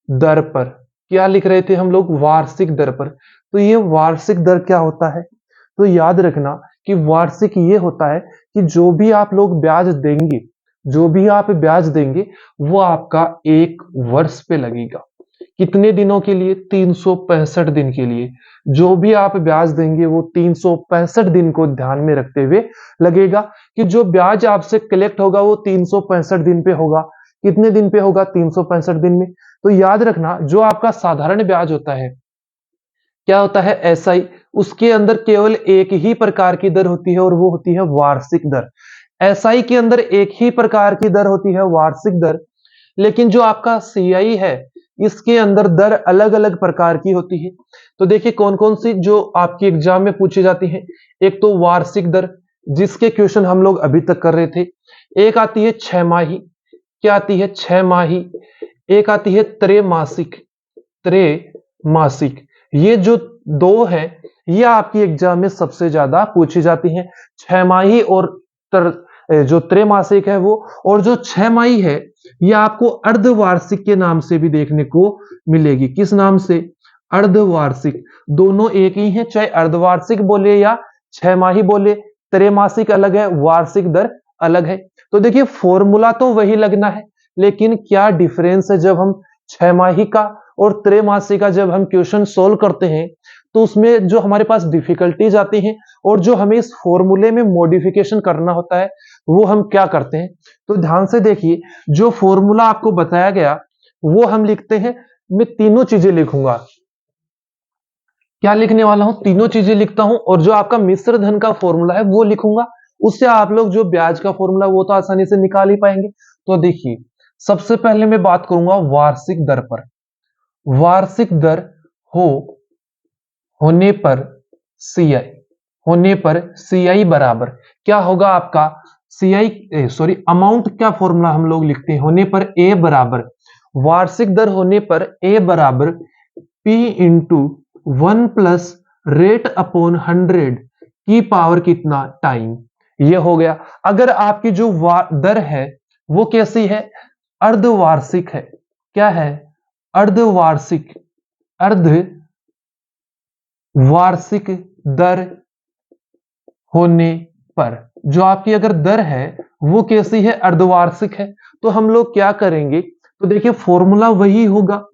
दर पर, क्या लिख रहे थे हम लोग वार्षिक दर पर, तो ये वार्षिक दर क्या होता है, तो याद रखना कि वार्षिक ये होता है कि जो भी आप लोग ब्याज देंगे, जो भी आप ब्याज देंगे वो आपका 1 वर्ष पे लगेगा, कितने दिनों के लिए 365 दिन के लिए, जो भी आप ब्याज देंगे वो 365 दिन को ध्यान में रखते हुए लगेगा, कि जो ब्याज आपसे कलेक्ट होगा वो 365 दिन पे होगा, कितने दिन पे होगा 365 दिन में। तो याद रखना जो आपका साधारण ब्याज होता है क्या होता है एसआई, उसके अंदर केवल एक ही प्रकार की दर होती है और वो होती है वार्षिक दर, एसआई के अंदर एक ही प्रकार की दर होती है वार्षिक दर, लेकिन जो आपका सीआई है इसके अंदर दर अलग अलग प्रकार की होती है। तो देखिए कौन कौन सी जो आपकी एग्जाम में पूछी जाती है, एक तो वार्षिक दर जिसके क्वेश्चन हम लोग अभी तक कर रहे थे, एक आती है 6 माही, क्या आती है 6 माही, एक आती है त्रैमासिक, त्रैमासिक, ये जो दो है ये आपकी एग्जाम में सबसे ज्यादा पूछी जाती है, 6 माही और जो त्रैमासिक है वो, और जो 6 माही है ये आपको अर्धवार्षिक के नाम से भी देखने को मिलेगी, किस नाम से अर्धवार्षिक, दोनों एक ही है, चाहे अर्धवार्षिक बोले या 6 माही बोले, त्रैमासिक अलग है वार्षिक दर अलग है। तो देखिए फॉर्मूला तो वही लगना है, लेकिन क्या डिफरेंस है जब हम 6 माही का और त्रैमासिक का जब हम क्वेश्चन सोल्व करते हैं तो उसमें जो हमारे पास डिफिकल्टीज आती हैं और जो हमें इस फॉर्मूले में मॉडिफिकेशन करना होता है वो हम क्या करते हैं, तो ध्यान से देखिए जो फॉर्मूला आपको बताया गया वो हम लिखते हैं, मैं तीनों चीजें लिखूंगा, क्या लिखने वाला हूं तीनों चीजें लिखता हूं, और जो आपका मिश्र धन का फॉर्मूला है वो लिखूंगा, उससे आप लोग जो ब्याज का फॉर्मूला वो तो आसानी से निकाल ही पाएंगे। तो देखिए सबसे पहले मैं बात करूंगा वार्षिक दर पर, वार्षिक दर होने पर सीआई, होने पर CI बराबर क्या होगा आपका अमाउंट क्या फॉर्मूला हम लोग लिखते हैं होने पर A बराबर वार्षिक दर होने पर A बराबर P into 1 plus rate upon 100 की पावर कितना टाइम। ये हो गया। अगर आपकी जो दर है वो कैसी है, अर्धवार्षिक है। क्या है, अर्धवार्षिक। अर्धवार्षिक दर होने पर जो आपकी अगर दर है वो कैसी है, अर्धवार्षिक है, तो हम लोग क्या करेंगे, तो देखिए फॉर्मूला वही होगा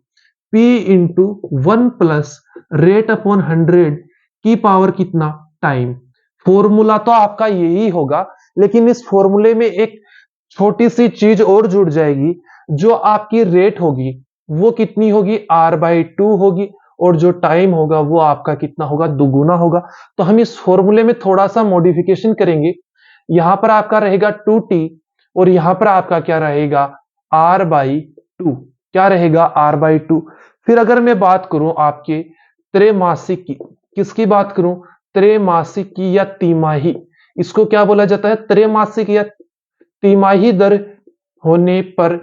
P into 1 plus rate upon 100 की पावर कितना टाइम। फॉर्मूला तो आपका यही होगा, लेकिन इस फॉर्मूले में एक छोटी सी चीज और जुड़ जाएगी। जो आपकी रेट होगी वो कितनी होगी, R/2 होगी, और जो टाइम होगा वो आपका कितना होगा, दुगुना होगा। तो हम इस फॉर्मूले में थोड़ा सा मॉडिफिकेशन करेंगे। यहां पर आपका रहेगा 2T और यहां पर आपका क्या रहेगा, R/2। क्या रहेगा, R/2। फिर अगर मैं बात करूं आपके त्रैमासिक की, किसकी बात करूं, त्रैमासिक की या तिमाही, इसको क्या बोला जाता है, त्रैमासिक या तिमाही दर होने पर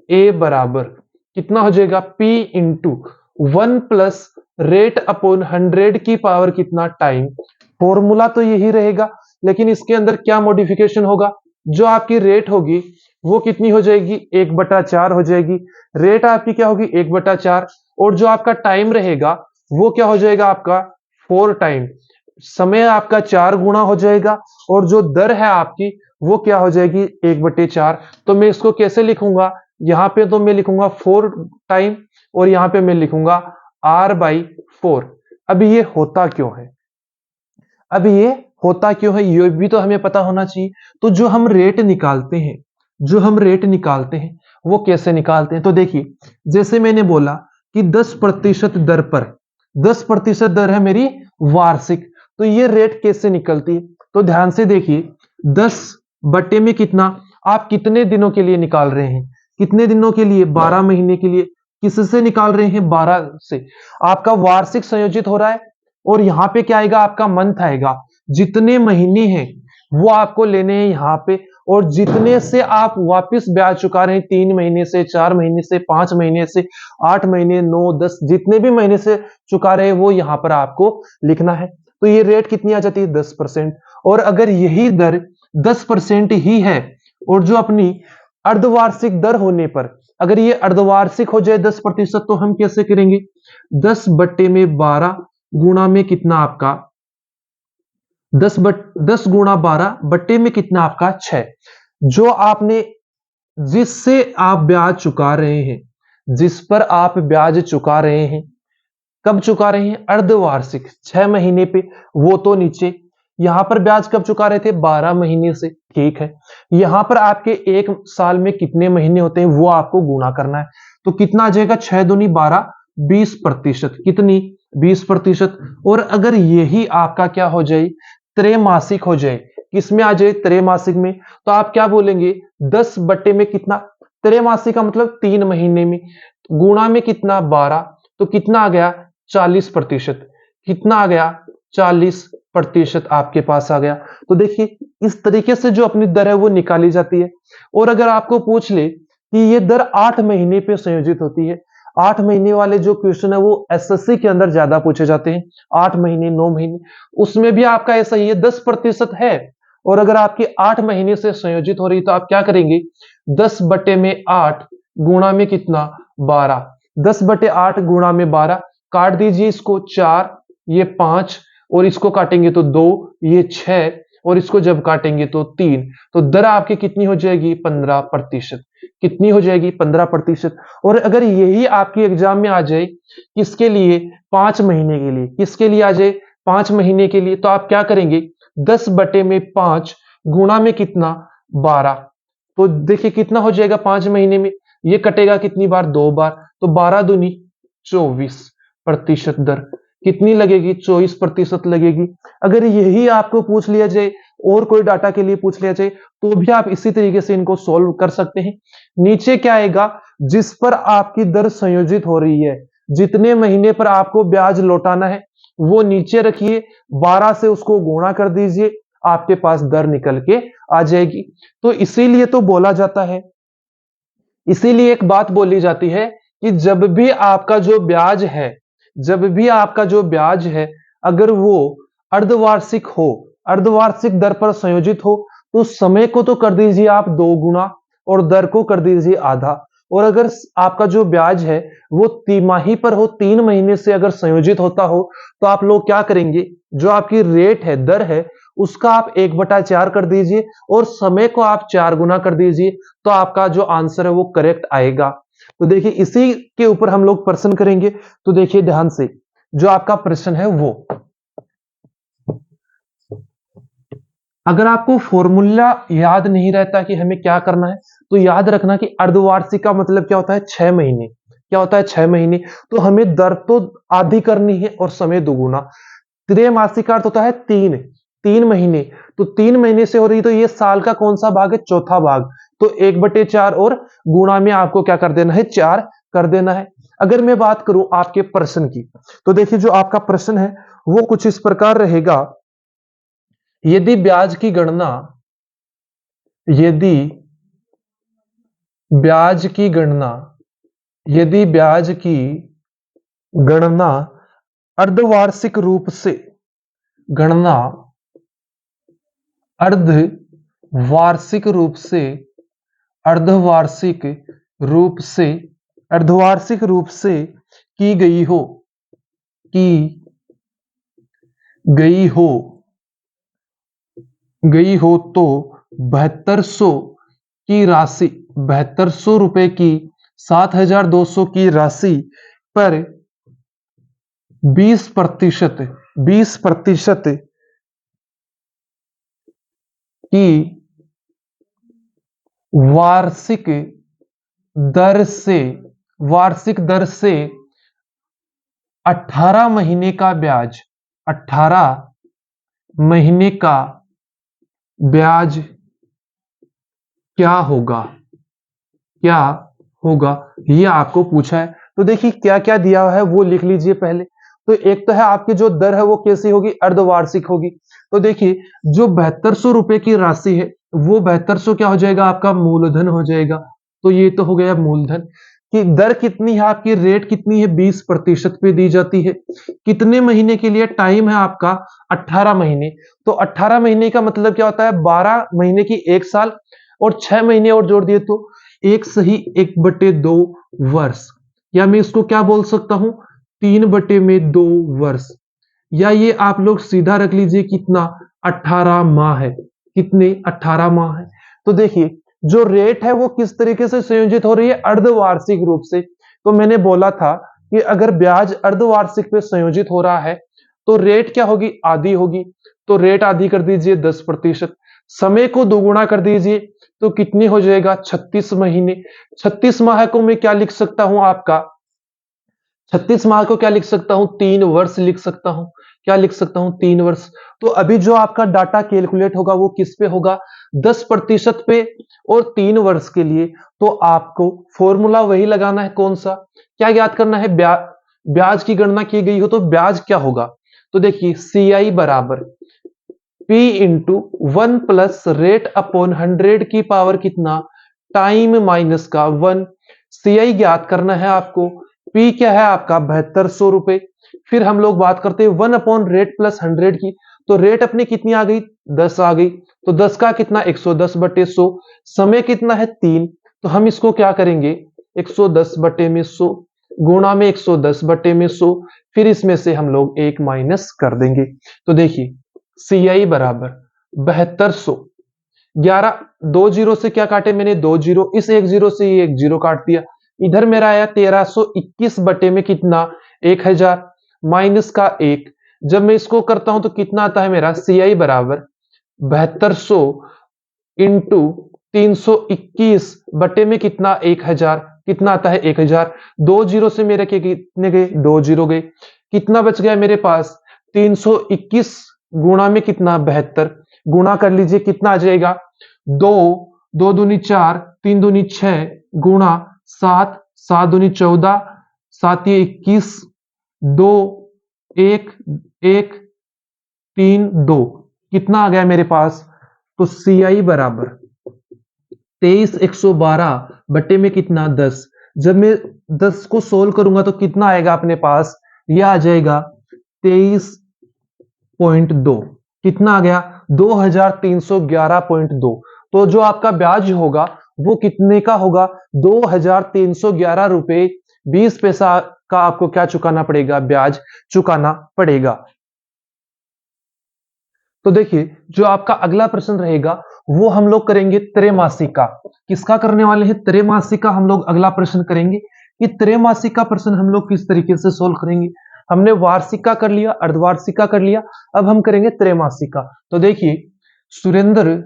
ए बराबर कितना हो जाएगा, P into 1 plus rate upon 100 की पावर कितना टाइम। फॉर्मूला तो यही रहेगा, लेकिन इसके अंदर क्या मॉडिफिकेशन होगा, जो आपकी रेट होगी वो कितनी हो जाएगी, 1/4 हो जाएगी। रेट आपकी क्या होगी, 1/4, और जो आपका टाइम रहेगा वो क्या हो जाएगा आपका 4 टाइम। समय आपका 4 गुना हो जाएगा, और जो दर है आपकी वो क्या हो जाएगी, 1/4। तो मैं इसको कैसे लिखूंगा, यहां पे तो मैं लिखूंगा 4 टाइम, और यहां पे मैं लिखूंगा R/4। अभी ये होता क्यों है, अब ये होता क्यों है ये भी तो हमें पता होना चाहिए। तो जो हम रेट निकालते हैं, जो हम रेट निकालते हैं वो कैसे निकालते हैं, तो देखिए जैसे मैंने बोला कि 10% दर पर, 10% दर है मेरी वार्षिक, तो ये रेट कैसे निकलती है, तो ध्यान से देखिए 10 बटे में कितना, आप कितने दिनों के लिए निकाल रहे हैं, कितने दिनों के लिए, 12 महीने के लिए। किससे निकाल रहे हैं, 12 से। आपका वार्षिक संयोजित हो रहा है, और यहां पे क्या आएगा, आपका मंथ आएगा। जितने महीने हैं वो आपको लेने हैं यहां पे, और जितने से आप वापस ब्याज चुका रहे हैं, 3 महीने से, 4 महीने से, 5 महीने से, 8 महीने, 9, 10, जितने भी महीने से चुका रहे हैं वो यहां पर आपको लिखना है। तो ये रेट कितनी आ जाती है, 10%। और अगर यही दर 10% ही है, और जो अपनी अर्धवार्षिक दर होने पर अगर ये अर्धवार्षिक हो जाए 10%, तो हम कैसे करेंगे, 10/12 गुणा में कितना आपका 10 गुणा 12 बट्टे में कितना आपका 6। जो आपने, जिससे आप ब्याज चुका रहे हैं, जिस पर आप ब्याज चुका रहे हैं, कब चुका रहे हैं, अर्धवार्षिक 6 महीने पे, वो तो नीचे। यहां पर ब्याज कब चुका रहे थे, 12 महीने से, ठीक है। यहां पर आपके एक साल में कितने महीने होते हैं वो आपको गुणा करना है। तो कितना आ जाएगा, 6 दूनी 12, 20%। कितनी, 20%। और अगर यही आपका क्या हो जाए, त्रैमासिक हो जाए, किसमें आ जाए, त्रैमासिक में, तो आप क्या बोलेंगे, 10 बट्टे में कितना, त्रैमासिक का मतलब 3 महीने में, गुणा में कितना 12, तो कितना आ गया, 40%। कितना आ गया, 40% आपके पास आ गया। तो देखिए इस तरीके से जो अपनी दर है वो निकाली जाती है। और अगर आपको पूछ ले कि ये दर 8 महीने पे संयोजित होती है, 8 महीने वाले जो क्वेश्चन है वो एसएससी के अंदर ज्यादा पूछे जाते हैं, 8 महीने, 9 महीने, उसमें भी आपका ऐसा ही है, 10% है। और अगर आपकी 8 महीने से संयोजित हो रही तो आप क्या करेंगे, 10/8 गुणा में कितना 12, 10/8 गुणा में 12, काट दीजिए इसको, 4, ये 5, और इसको काटेंगे तो 2, ये 6, और इसको जब काटेंगे तो 3। तो दर आपकी कितनी हो जाएगी, 15%। कितनी हो जाएगी, 15%। और अगर यही आपकी एग्जाम में आ जाए, किसके लिए, 5 महीने के लिए, किसके लिए आ जाए, 5 महीने के लिए, तो आप क्या करेंगे, 10/5 गुणा में कितना 12। तो देखिए कितना हो जाएगा 5 महीने में, ये कटेगा कितनी बार, 2 बार, तो 12 दूनी 24% दर कितनी लगेगी, 24% लगेगी। अगर यही आपको पूछ लिया जाए, और कोई डाटा के लिए पूछ लिया जाए, तो भी आप इसी तरीके से इनको सॉल्व कर सकते हैं। नीचे क्या आएगा, जिस पर आपकी दर संयोजित हो रही है, जितने महीने पर आपको ब्याज लौटाना है वो नीचे रखिए, 12 से उसको गुणा कर दीजिए, आपके पास दर निकल के आ जाएगी। तो इसीलिए तो बोला जाता है, इसीलिए एक बात बोली जाती है कि जब भी आपका जो ब्याज है, जब भी आपका जो ब्याज है, अगर वो अर्धवार्षिक हो, अर्धवार्षिक दर पर संयोजित हो, तो समय को तो कर दीजिए आप 2 गुना और दर को कर दीजिए आधा। और अगर आपका जो ब्याज है वो तिमाही पर हो, 3 महीने से अगर संयोजित होता हो, तो आप लोग क्या करेंगे, जो आपकी रेट है, दर है, उसका आप 1/4 कर दीजिए और समय को आप 4 गुना कर दीजिए, तो आपका जो आंसर है वो करेक्ट आएगा। तो देखिए इसी के ऊपर हम लोग प्रश्न करेंगे। तो देखिए ध्यान से, जो आपका प्रश्न है वो, अगर आपको फॉर्मूला याद नहीं रहता कि हमें क्या करना है, तो याद रखना कि अर्धवार्षिक का मतलब क्या होता है, 6 महीने। क्या होता है, 6 महीने। तो हमें दर तो आधी करनी है और समय दुगुना। त्रैमासिक का अर्थ होता है 3, 3 महीने। तो 3 महीने से हो रही, तो ये साल का कौन सा भाग है, चौथा भाग। तो 1/4 और गुणा में आपको क्या कर देना है, 4 कर देना है। अगर मैं बात करूं आपके प्रश्न की, तो देखिए जो आपका प्रश्न है वो कुछ इस प्रकार रहेगा। यदि ब्याज की गणना, यदि ब्याज की गणना, यदि ब्याज की गणना अर्धवार्षिक रूप से, गणना अर्धवार्षिक रूप से, अर्धवार्षिक रूप से, अर्धवार्षिक रूप से की गई हो, की गई हो, गई हो, तो 7200 की राशि, 7200 रुपए की, 7200 की राशि पर 20%, 20% की वार्षिक दर से, वार्षिक दर से 18 महीने का ब्याज, 18 महीने का ब्याज क्या होगा, क्या होगा, ये आपको पूछा है। तो देखिए क्या क्या दिया है वो लिख लीजिए पहले। तो एक तो है आपकी जो दर है वो कैसी होगी, अर्धवार्षिक होगी। तो देखिए जो 7200 रुपए की राशि है, वो 7200 क्या हो जाएगा, आपका मूलधन हो जाएगा। तो ये तो हो गया मूलधन। कि दर कितनी है आपकी, रेट कितनी है, 20% पे दी जाती है। कितने महीने के लिए, टाइम है आपका 18 महीने। तो 18 महीने का मतलब क्या होता है, 12 महीने की 1 साल, और 6 महीने और जोड़ दिए तो 1/2 वर्ष। या मैं इसको क्या बोल सकता हूं, 3/2 वर्ष। या ये आप लोग सीधा रख लीजिए कितना, 18 माह है। कितने, 18 माह है। तो देखिए जो रेट है वो किस तरीके से संयोजित हो रही है, अर्धवार्षिक रूप से। तो मैंने बोला था कि अगर ब्याज अर्धवार्षिक पे संयोजित हो रहा है, तो रेट क्या होगी, आधी होगी। तो रेट आधी कर दीजिए 10%। समय को दोगुना कर दीजिए, तो कितनी हो जाएगा, 36 महीने। 36 माह को मैं क्या लिख सकता हूं आपका, 36 माह को क्या लिख सकता हूं, 3 वर्ष लिख सकता हूं। क्या लिख सकता हूं, 3 वर्ष। तो अभी जो आपका डाटा कैलकुलेट होगा वो किस पे होगा, 10% पे और 3 वर्ष के लिए। तो आपको फॉर्मूला वही लगाना है, कौन सा, क्या याद करना है, ब्याज की गणना की गई हो तो ब्याज क्या होगा। तो देखिए CI बराबर P into 1 plus rate upon 100 की पावर कितना, टाइम माइनस का 1। CI ज्ञात करना है आपको। P क्या है आपका, 7200 रुपए। फिर हम लोग बात करते हैं 1 अपॉन रेट प्लस 100 की। तो रेट अपनी कितनी आ गई, 10 आ गई। तो 10 का कितना, 110/100। समय कितना है, 3। तो हम इसको क्या करेंगे, 110/100 गुणा में 110/100। फिर इसमें से हम लोग 1 माइनस कर देंगे। तो देखिए CI बराबर 7200, 11, 2 जीरो से क्या काटे मैंने, 2 जीरो, इस 1 जीरो से ये 1 जीरो काट दिया। इधर मेरा आया 1321 बटे में कितना, 1000 माइनस का 1। जब मैं इसको करता हूं तो कितना आता है मेरा, CI बराबर 7200 इंटू 321 बटे में कितना, 1000। कितना आता है, 1000। 2 जीरो से मेरे के कितने गए, 2 जीरो गए। कितना बच गया मेरे पास, 321 गुणा में कितना, 72। गुणा कर लीजिए कितना आ जाएगा, 2, 2 दूनी 4, 3 दूनी 6 गुणा 7, 7 दूनी 14, 7 ये 21, 2 एक, एक, 3, 2 कितना आ गया मेरे पास? तो CI बराबर 23,112 बटे में कितना 10। जब मैं 10 को सोल्व करूंगा तो कितना आएगा अपने पास? ये आ जाएगा 23.2। कितना आ गया? 2311.2। तो जो आपका ब्याज होगा वो कितने का होगा? 2311 रुपए 20 पैसा का आपको क्या चुकाना पड़ेगा? ब्याज चुकाना पड़ेगा। तो देखिए जो आपका अगला प्रश्न रहेगा वो हम लोग करेंगे त्रैमासिक का। किसका करने वाले हैं? त्रैमासिक का हम लोग अगला प्रश्न करेंगे। कि त्रैमासिक का प्रश्न हम लोग किस तरीके से सोल्व करेंगे। हमने वार्षिक का कर लिया, अर्धवार्षिक का कर लिया, अब हम करेंगे त्रैमासिक का। तो देखिए सुरेंद्र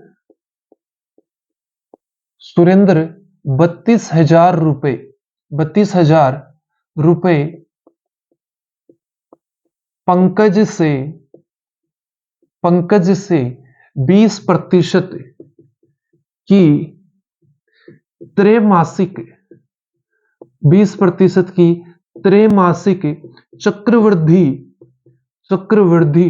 सुरेंद्र 32,000 रुपए 32,000 रुपए पंकज से पंकज से 20% की त्रैमासिक 20% की त्रैमासिक चक्रवृद्धि चक्रवृद्धि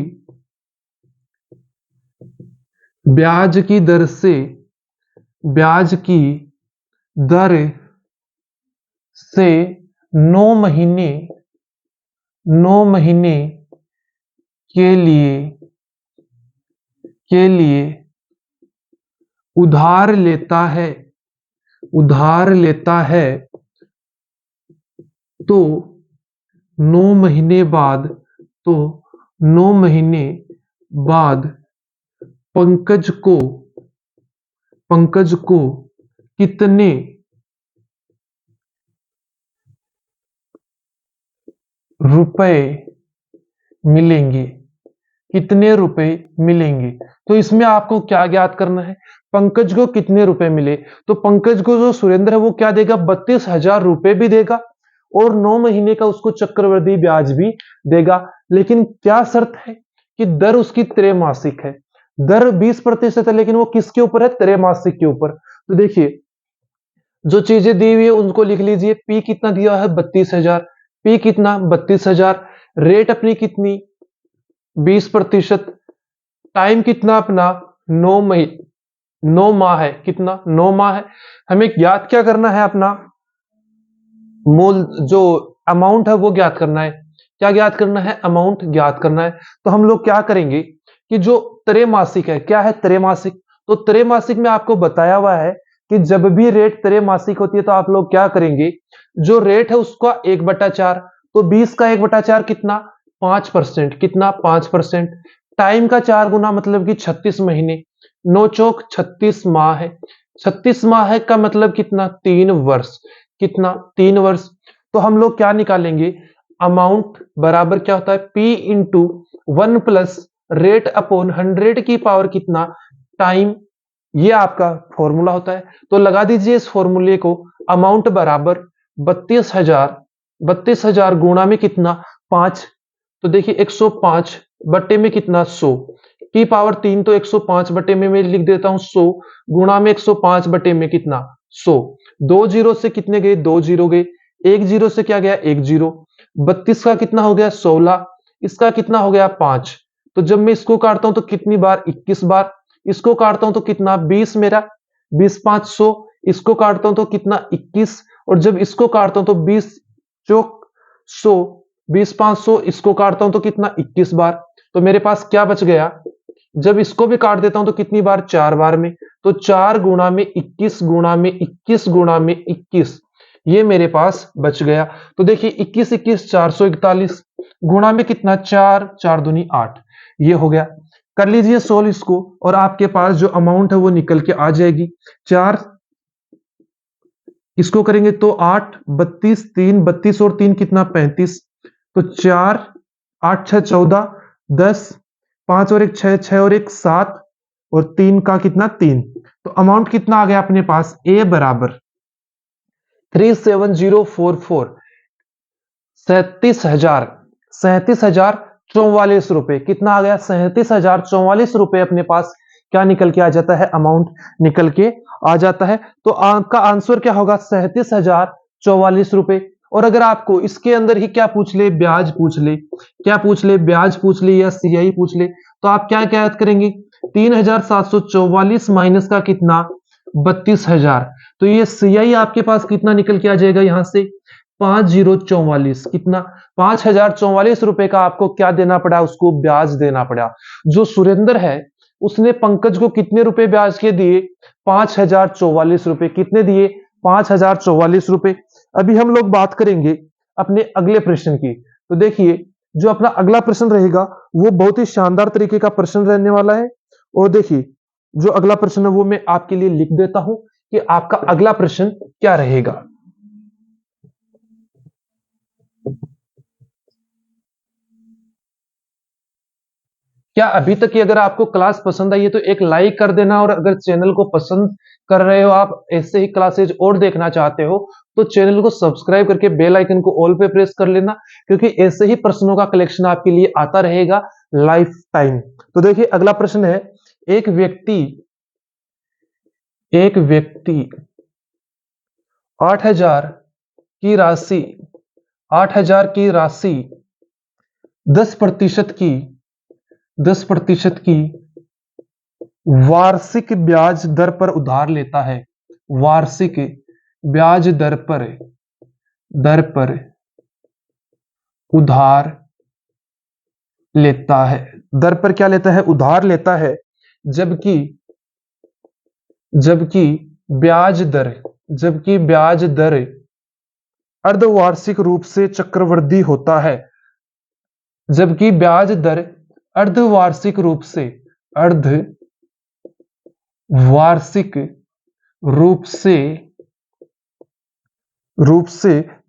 ब्याज की दर से ब्याज की दर से 9 महीने के लिए उधार लेता है तो 9 महीने बाद तो 9 महीने बाद पंकज को कितने रुपए मिलेंगे? कितने रुपए मिलेंगे? तो इसमें आपको क्या ज्ञात करना है? पंकज को कितने रुपए मिले? तो पंकज को जो सुरेंद्र है वो क्या देगा? 32,000 रुपए भी देगा और 9 महीने का उसको चक्रवृद्धि ब्याज भी देगा। लेकिन क्या शर्त है? कि दर उसकी त्रैमासिक है। दर 20% है, लेकिन वो किसके ऊपर है? त्रैमासिक के ऊपर। तो देखिए जो चीजें दी हुई है उनको लिख लीजिए। पी कितना दिया है? 32,000। पी कितना? 32,000। रेट अपनी कितनी? 20%। टाइम कितना अपना? 9 माह है। कितना? 9 माह है। हमें ज्ञात क्या करना है? अपना मूल जो अमाउंट है वो ज्ञात करना है। क्या ज्ञात करना है? अमाउंट ज्ञात करना है। तो हम लोग क्या करेंगे कि जो त्रैमासिक है, क्या है त्रैमासिक? तो त्रैमासिक में आपको बताया हुआ है कि जब भी रेट त्रैमासिक होती है तो आप लोग क्या करेंगे? जो रेट है उसका 1/4। तो 20 का 1/4 कितना? 5%। कितना? 5%। टाइम का 4 गुना मतलब कि 36 महीने। 9 चौक 36 माह है। 36 माह है का मतलब कितना? 3 वर्ष। कितना? 3 वर्ष। तो हम लोग क्या निकालेंगे? अमाउंट बराबर क्या होता है? P into 1 plus rate upon 100 की पावर कितना? टाइम। ये आपका फॉर्मूला होता है। तो लगा दीजिए इस फॉर्मूले को। अमाउंट बराबर 32,000 गुणा में कितना? 5। तो देखिए 105 बटे में कितना? 100 की पावर 3। तो 105 बटे में मैं लिख देता हूं 100 गुणा में 105 बटे में कितना? 100। 2 जीरो से कितने गए? 2 जीरो गए। 1 जीरो से क्या गया? 1 जीरो। 32 का कितना हो गया? 16। इसका कितना हो गया? 5। तो जब मैं इसको काटता हूं तो कितनी बार? 21 बार। इसको काटता हूं तो कितना? 20 मेरा। 20 5 100। इसको काटता हूं तो कितना? 21। और जब इसको काटता हूं तो 20 चौक 100। 20 5 100। इसको काटता हूं तो कितना? 21 बार। तो मेरे पास क्या बच गया? जब इसको भी काट देता हूं तो कितनी बार? 4 बार में। तो 4 गुणा में 21 गुणा में 21 गुणा में 21 ये मेरे पास बच गया। तो देखिए 21 21 441 गुणा में कितना? 4 4 दूनी 8। ये हो गया। कर लीजिए सोल्व इसको और आपके पास जो अमाउंट है वो निकल के आ जाएगी। 4 इसको करेंगे तो 8 32 3 32 और 3 कितना? 35। तो 4 8 6 14 10 5 और 1 6 6 और 1 7 और 3 का कितना? 3। तो अमाउंट कितना आ गया अपने पास? ए बराबर 37044 37,44 रुपए। कितना आ गया? 37,044 अपने पास क्या निकल के आ जाता है? अमाउंट निकल के आ जाता है। तो आपका आंसर क्या होगा? 37,044 रुपए। और अगर आपको इसके अंदर ही क्या पूछ ले, ब्याज पूछ ले, क्या पूछ ले, ब्याज पूछ ले या सीआई पूछ ले, तो आप क्या क्या याद करेंगे, 3744 माइनस का कितना, 32,000। तो ये सीआई आपके पास कितना निकल के आ जाएगा यहां से, 5044, कितना, 5044 रुपए का आपको क्या देना पड़ा, उसको ब्याज देना पड़ा। जो सुरेंद्र है उसने पंकज को कितने रुपए ब्याज के दिए, 5044 रुपए, कितने दिए, 5044 रुपए। अभी हम लोग बात करेंगे अपने अगले प्रश्न की। तो देखिए जो अपना अगला प्रश्न रहेगा वो बहुत ही शानदार तरीके का प्रश्न रहने वाला है। और देखिए जो अगला प्रश्न है वो मैं आपके लिए लिख देता हूं कि आपका अगला प्रश्न क्या रहेगा। क्या अभी तक की अगर आपको क्लास पसंद आई है तो एक लाइक कर देना, और अगर चैनल को पसंद कर रहे हो, आप ऐसे ही क्लासेज और देखना चाहते हो, तो चैनल को सब्सक्राइब करके बेल आइकन को ऑल पे प्रेस कर लेना, क्योंकि ऐसे ही प्रश्नों का कलेक्शन आपके लिए आता रहेगा लाइफ टाइम। तो देखिए अगला प्रश्न है, एक व्यक्ति 8,000 की राशि 8,000 की राशि 10% की 10% की वार्षिक ब्याज दर पर उधार लेता है। वार्षिक ब्याज दर पर उधार लेता है। दर पर क्या लेता है, उधार लेता है। जबकि जबकि ब्याज दर अर्धवार्षिक रूप से चक्रवृद्धि होता है। जबकि ब्याज दर अर्धवार्षिक रूप से अर्धवार्षिक रूप से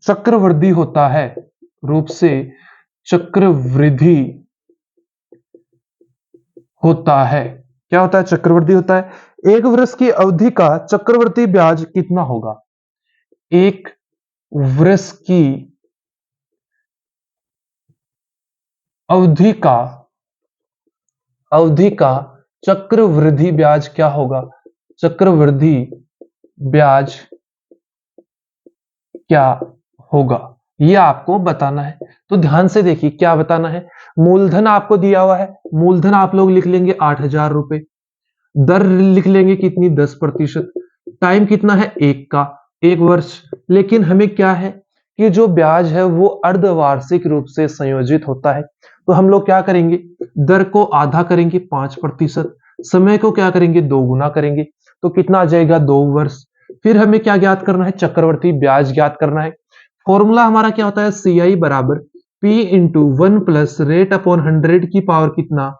चक्रवृद्धि होता है। रूप से चक्रवृद्धि होता है। क्या होता है, चक्रवृद्धि होता है। एक वर्ष की अवधि का चक्रवृद्धि ब्याज कितना होगा। एक वर्ष की अवधि का चक्रवृद्धि ब्याज क्या होगा, चक्रवृद्धि ब्याज क्या होगा, ये आपको बताना है। तो ध्यान से देखिए क्या बताना है। मूलधन आपको दिया हुआ है, मूलधन आप लोग लिख लेंगे 8,000 रुपए। दर लिख लेंगे कितनी, 10%। टाइम कितना है, एक वर्ष। लेकिन हमें क्या है कि जो ब्याज है वो अर्धवार्षिक रूप से संयोजित होता है। तो हम लोग क्या करेंगे, दर को आधा करेंगे 5%, समय को क्या करेंगे, 2 गुना करेंगे। तो कितना आ जाएगा, 2 वर्ष। फिर हमें क्या ज्ञात करना है, चक्रवर्ती ब्याज ज्ञात करना है। फॉर्मूला हमारा क्या होता है, सीआई बराबर P into 1 plus rate upon 100 की पावर कितना,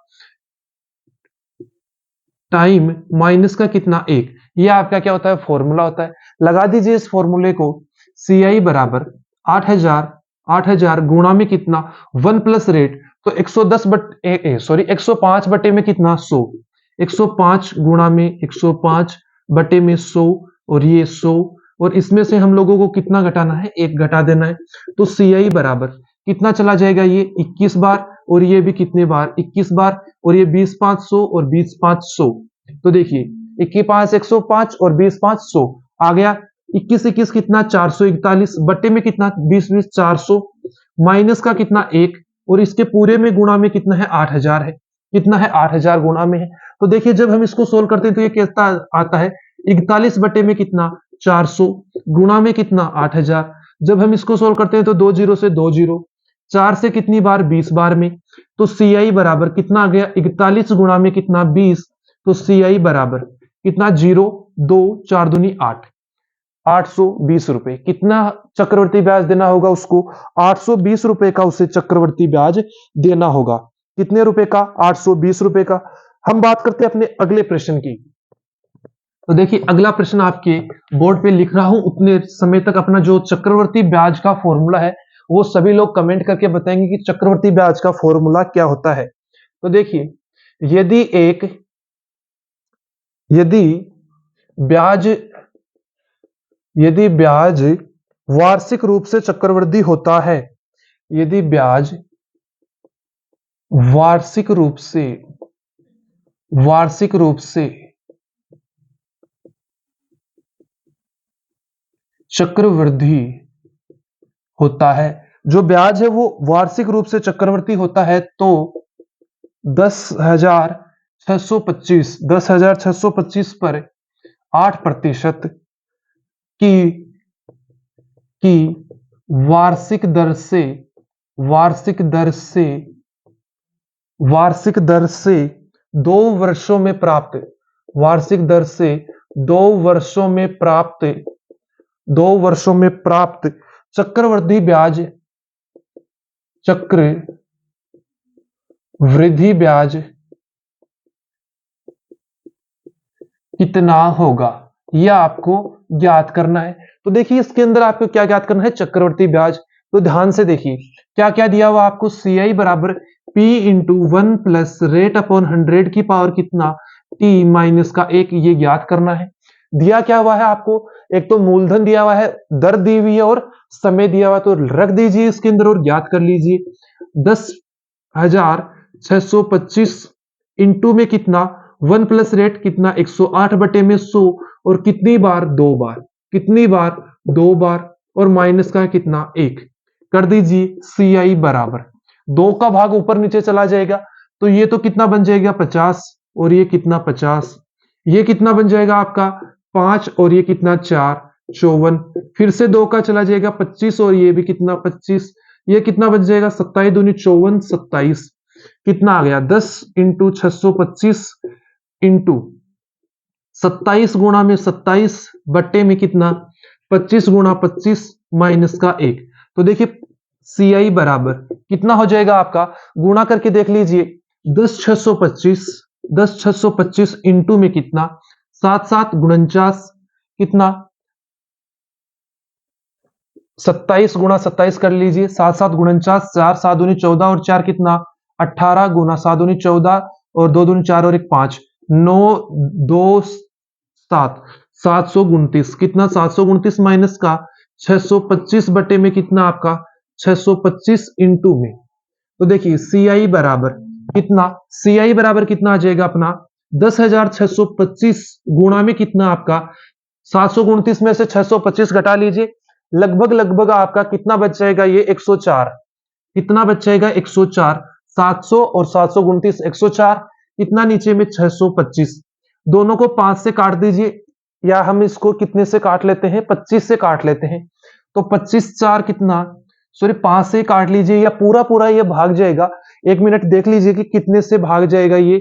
टाइम माइनस का कितना, 1। ये आपका क्या होता है, फॉर्मूला होता है। लगा दीजिए इस फॉर्मूले को, सीआई बराबर 8,000 गुणा में कितना, 1 प्लस रेट, तो 105 बटे में कितना, 100। 105 गुणा में 105 बटे में 100, और ये 100, और इसमें से हम लोगों को कितना घटाना है, 1 घटा देना है। तो सीआई बराबर कितना चला जाएगा, ये 21 बार, और ये भी कितने बार, 21 बार, और ये 20,500 और 20,500। तो देखिए 21,500 105 और 20,500 आ गया। 21 कितना, 441 बटे में कितना, 20 400, माइनस का कितना, 1, और इसके पूरे में गुणा में कितना है, 8,000 है। कितना है, 8,000 गुणा में है। तो देखिए जब हम इसको सोल्व करते हैं तो ये कैसा आता है, 41 बटे में कितना, 400, गुणा में कितना, 8,000। जब हम इसको सोल्व करते हैं तो 2 जीरो से 2 जीरो, 4 से कितनी बार, 20 बार में। तो सीआई बराबर कितना आ गया, 41 गुणा में कितना, 20। तो सीआई बराबर कितना, 0 2 4 दूनी 8, 820 रुपए। कितना चक्रवर्ती ब्याज देना होगा उसको, 820 रुपए का उसे चक्रवर्ती ब्याज देना होगा। कितने रुपए का, 820 रुपए का। हम बात करते हैं अपने अगले प्रश्न की। तो देखिए अगला प्रश्न आपके बोर्ड पे लिख रहा हूं, उतने समय तक अपना जो चक्रवर्ती ब्याज का फॉर्मूला है वो सभी लोग कमेंट करके बताएंगे कि चक्रवर्ती ब्याज का फॉर्मूला क्या होता है। तो देखिए यदि एक यदि ब्याज यदि ब्याज वार्षिक रूप से चक्रवृद्धि होता है, यदि ब्याज वार्षिक रूप से चक्रवृद्धि होता है, जो ब्याज है वो वार्षिक रूप से चक्रवृद्धि होता है, तो 10,625 पर 8% की की वार्षिक दर से वार्षिक दर से वार्षिक दर से 2 वर्षों में प्राप्त वार्षिक दर से 2 वर्षों में प्राप्त 2 वर्षों में प्राप्त चक्रवृद्धि ब्याज चक्र वृद्धि ब्याज कितना होगा, यह आपको ज्ञात करना है। तो देखिए इसके अंदर आपको क्या ज्ञात करना है, चक्रवृद्धि ब्याज। तो ध्यान से देखिए क्या क्या दिया हुआ आपको, CI बराबर P into 1 plus rate upon 100 की पावर कितना T माइनस का 1, ये ज्ञात करना है। दिया क्या हुआ है आपको, एक तो मूलधन दिया हुआ है, दर दी हुई है और समय दिया हुआ है, तो रख दीजिए इसके अंदर और ज्ञात कर लीजिए। 10,625 इंटू में कितना 1 प्लस रेट कितना 108 बटे में 100 और कितनी बार 2 बार, कितनी बार 2 बार और माइनस का कितना 1 कर दीजिए। CI बराबर 2 का भाग ऊपर नीचे चला जाएगा, तो ये तो कितना बन जाएगा 50 और ये कितना 50, ये कितना बन जाएगा आपका 5 और ये कितना 4 54, फिर से 2 का चला जाएगा 25 और ये भी कितना 25, ये कितना बन जाएगा 27 दूनी 54 27, कितना आ गया 10 इंटू 625 इंटू 27 गुणा में 27 बट्टे में कितना 25 गुणा 25 माइनस का 1। तो देखिए CI बराबर कितना हो जाएगा आपका, गुणा करके देख लीजिए 10,625 इंटू में कितना 7 7 49 कितना 27 गुणा 27 कर लीजिए, 7 7 49, 4 7 दूनी 14 और 4 कितना 18 गुना 7 दूनी 14 और 2 दूनी 4 और 1 5 9 2 7 729 कितना 729 माइनस का 625 बटे में कितना आपका 625 इंटू में। तो देखिए CI बराबर कितना, CI बराबर कितना आ जाएगा अपना 10,625 गुणा में कितना आपका 729 में से 625 घटा लीजिए, लगभग लगभग आपका कितना बच जाएगा, ये 104, कितना बच जाएगा 104, 700 और 729 104, कितना नीचे में 625, दोनों को 5 से काट दीजिए या हम इसको कितने से काट लेते हैं 25 से काट लेते हैं, तो 25 4 कितना, सॉरी 5 से काट लीजिए या पूरा पूरा ये भाग जाएगा, 1 मिनट देख लीजिए कि कितने से भाग जाएगा ये।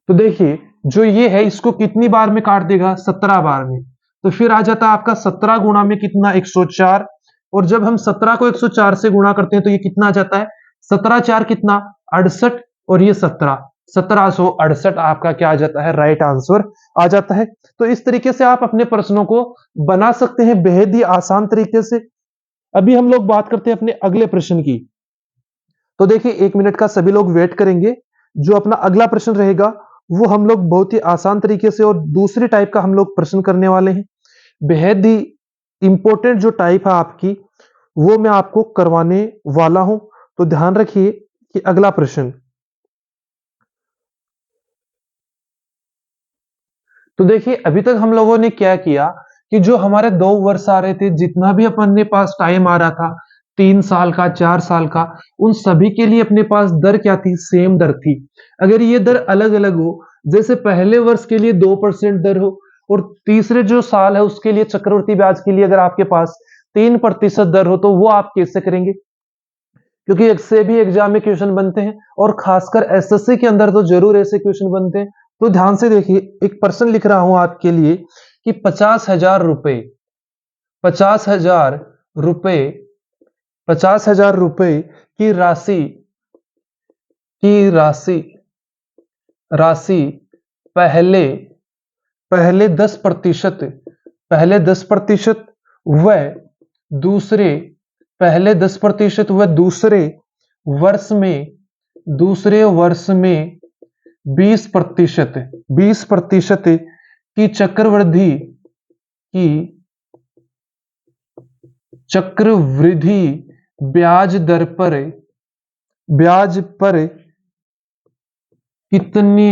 तो देखिए जो ये है इसको कितनी बार में काट देगा 17 बार में, तो फिर आ जाता है आपका 17 गुणा में कितना 104, और जब हम 17 को 104 से गुणा करते हैं तो ये कितना आ जाता है 17 4 कितना 68 और ये 1768 आपका क्या आ जाता है, राइट आंसर आ जाता है। तो इस तरीके से आप अपने प्रश्नों को बना सकते हैं बेहद ही आसान तरीके से। अभी हम लोग बात करते हैं अपने अगले प्रश्न की। तो देखिए 1 मिनट का सभी लोग वेट करेंगे, जो अपना अगला प्रश्न रहेगा वो हम लोग बहुत ही आसान तरीके से और दूसरी टाइप का हम लोग प्रश्न करने वाले हैं। बेहद ही इंपॉर्टेंट जो टाइप है आपकी वो मैं आपको करवाने वाला हूं, तो ध्यान रखिए कि अगला प्रश्न। तो देखिए अभी तक हम लोगों ने क्या किया कि जो हमारे 2 वर्ष आ रहे थे, जितना भी अपने पास टाइम आ रहा था 3 साल का 4 साल का, उन सभी के लिए अपने पास दर क्या थी, सेम दर थी। अगर ये दर अलग अलग हो, जैसे पहले वर्ष के लिए 2% दर हो और तीसरे जो साल है उसके लिए चक्रवृद्धि ब्याज के लिए अगर आपके पास 3% दर हो, तो वो आप कैसे करेंगे, क्योंकि इससे भी एग्जाम में क्वेश्चन बनते हैं और खासकर एसएससी के अंदर तो जरूर ऐसे क्वेश्चन बनते हैं। तो ध्यान से देखिए एक प्रश्न लिख रहा हूं आपके लिए कि 50,000 रुपए 50,000 रुपए 50,000 रुपए की राशि की राशि राशि पहले पहले 10% पहले 10% व दूसरे पहले 10% व दूसरे वर्ष में 20% की की चक्रवृद्धि ब्याज दर पर कितने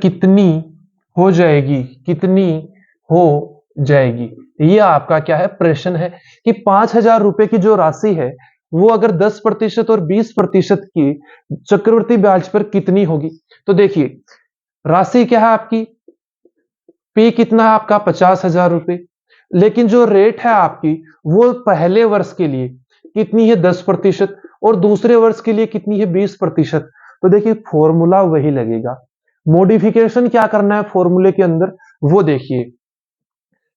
कितनी हो जाएगी, कितनी हो जाएगी। ये आपका क्या है, प्रश्न है कि 5,000 रुपए की जो राशि है वो अगर 10% और 20% की चक्रवृद्धि ब्याज पर कितनी होगी। तो देखिए राशि क्या है आपकी, पी कितना है आपका 50,000 रुपए, लेकिन जो रेट है आपकी वो पहले वर्ष के लिए कितनी है 10% और दूसरे वर्ष के लिए कितनी है 20%। तो देखिए फॉर्मूला वही लगेगा, मॉडिफिकेशन क्या करना है फॉर्मूले के अंदर वो देखिए।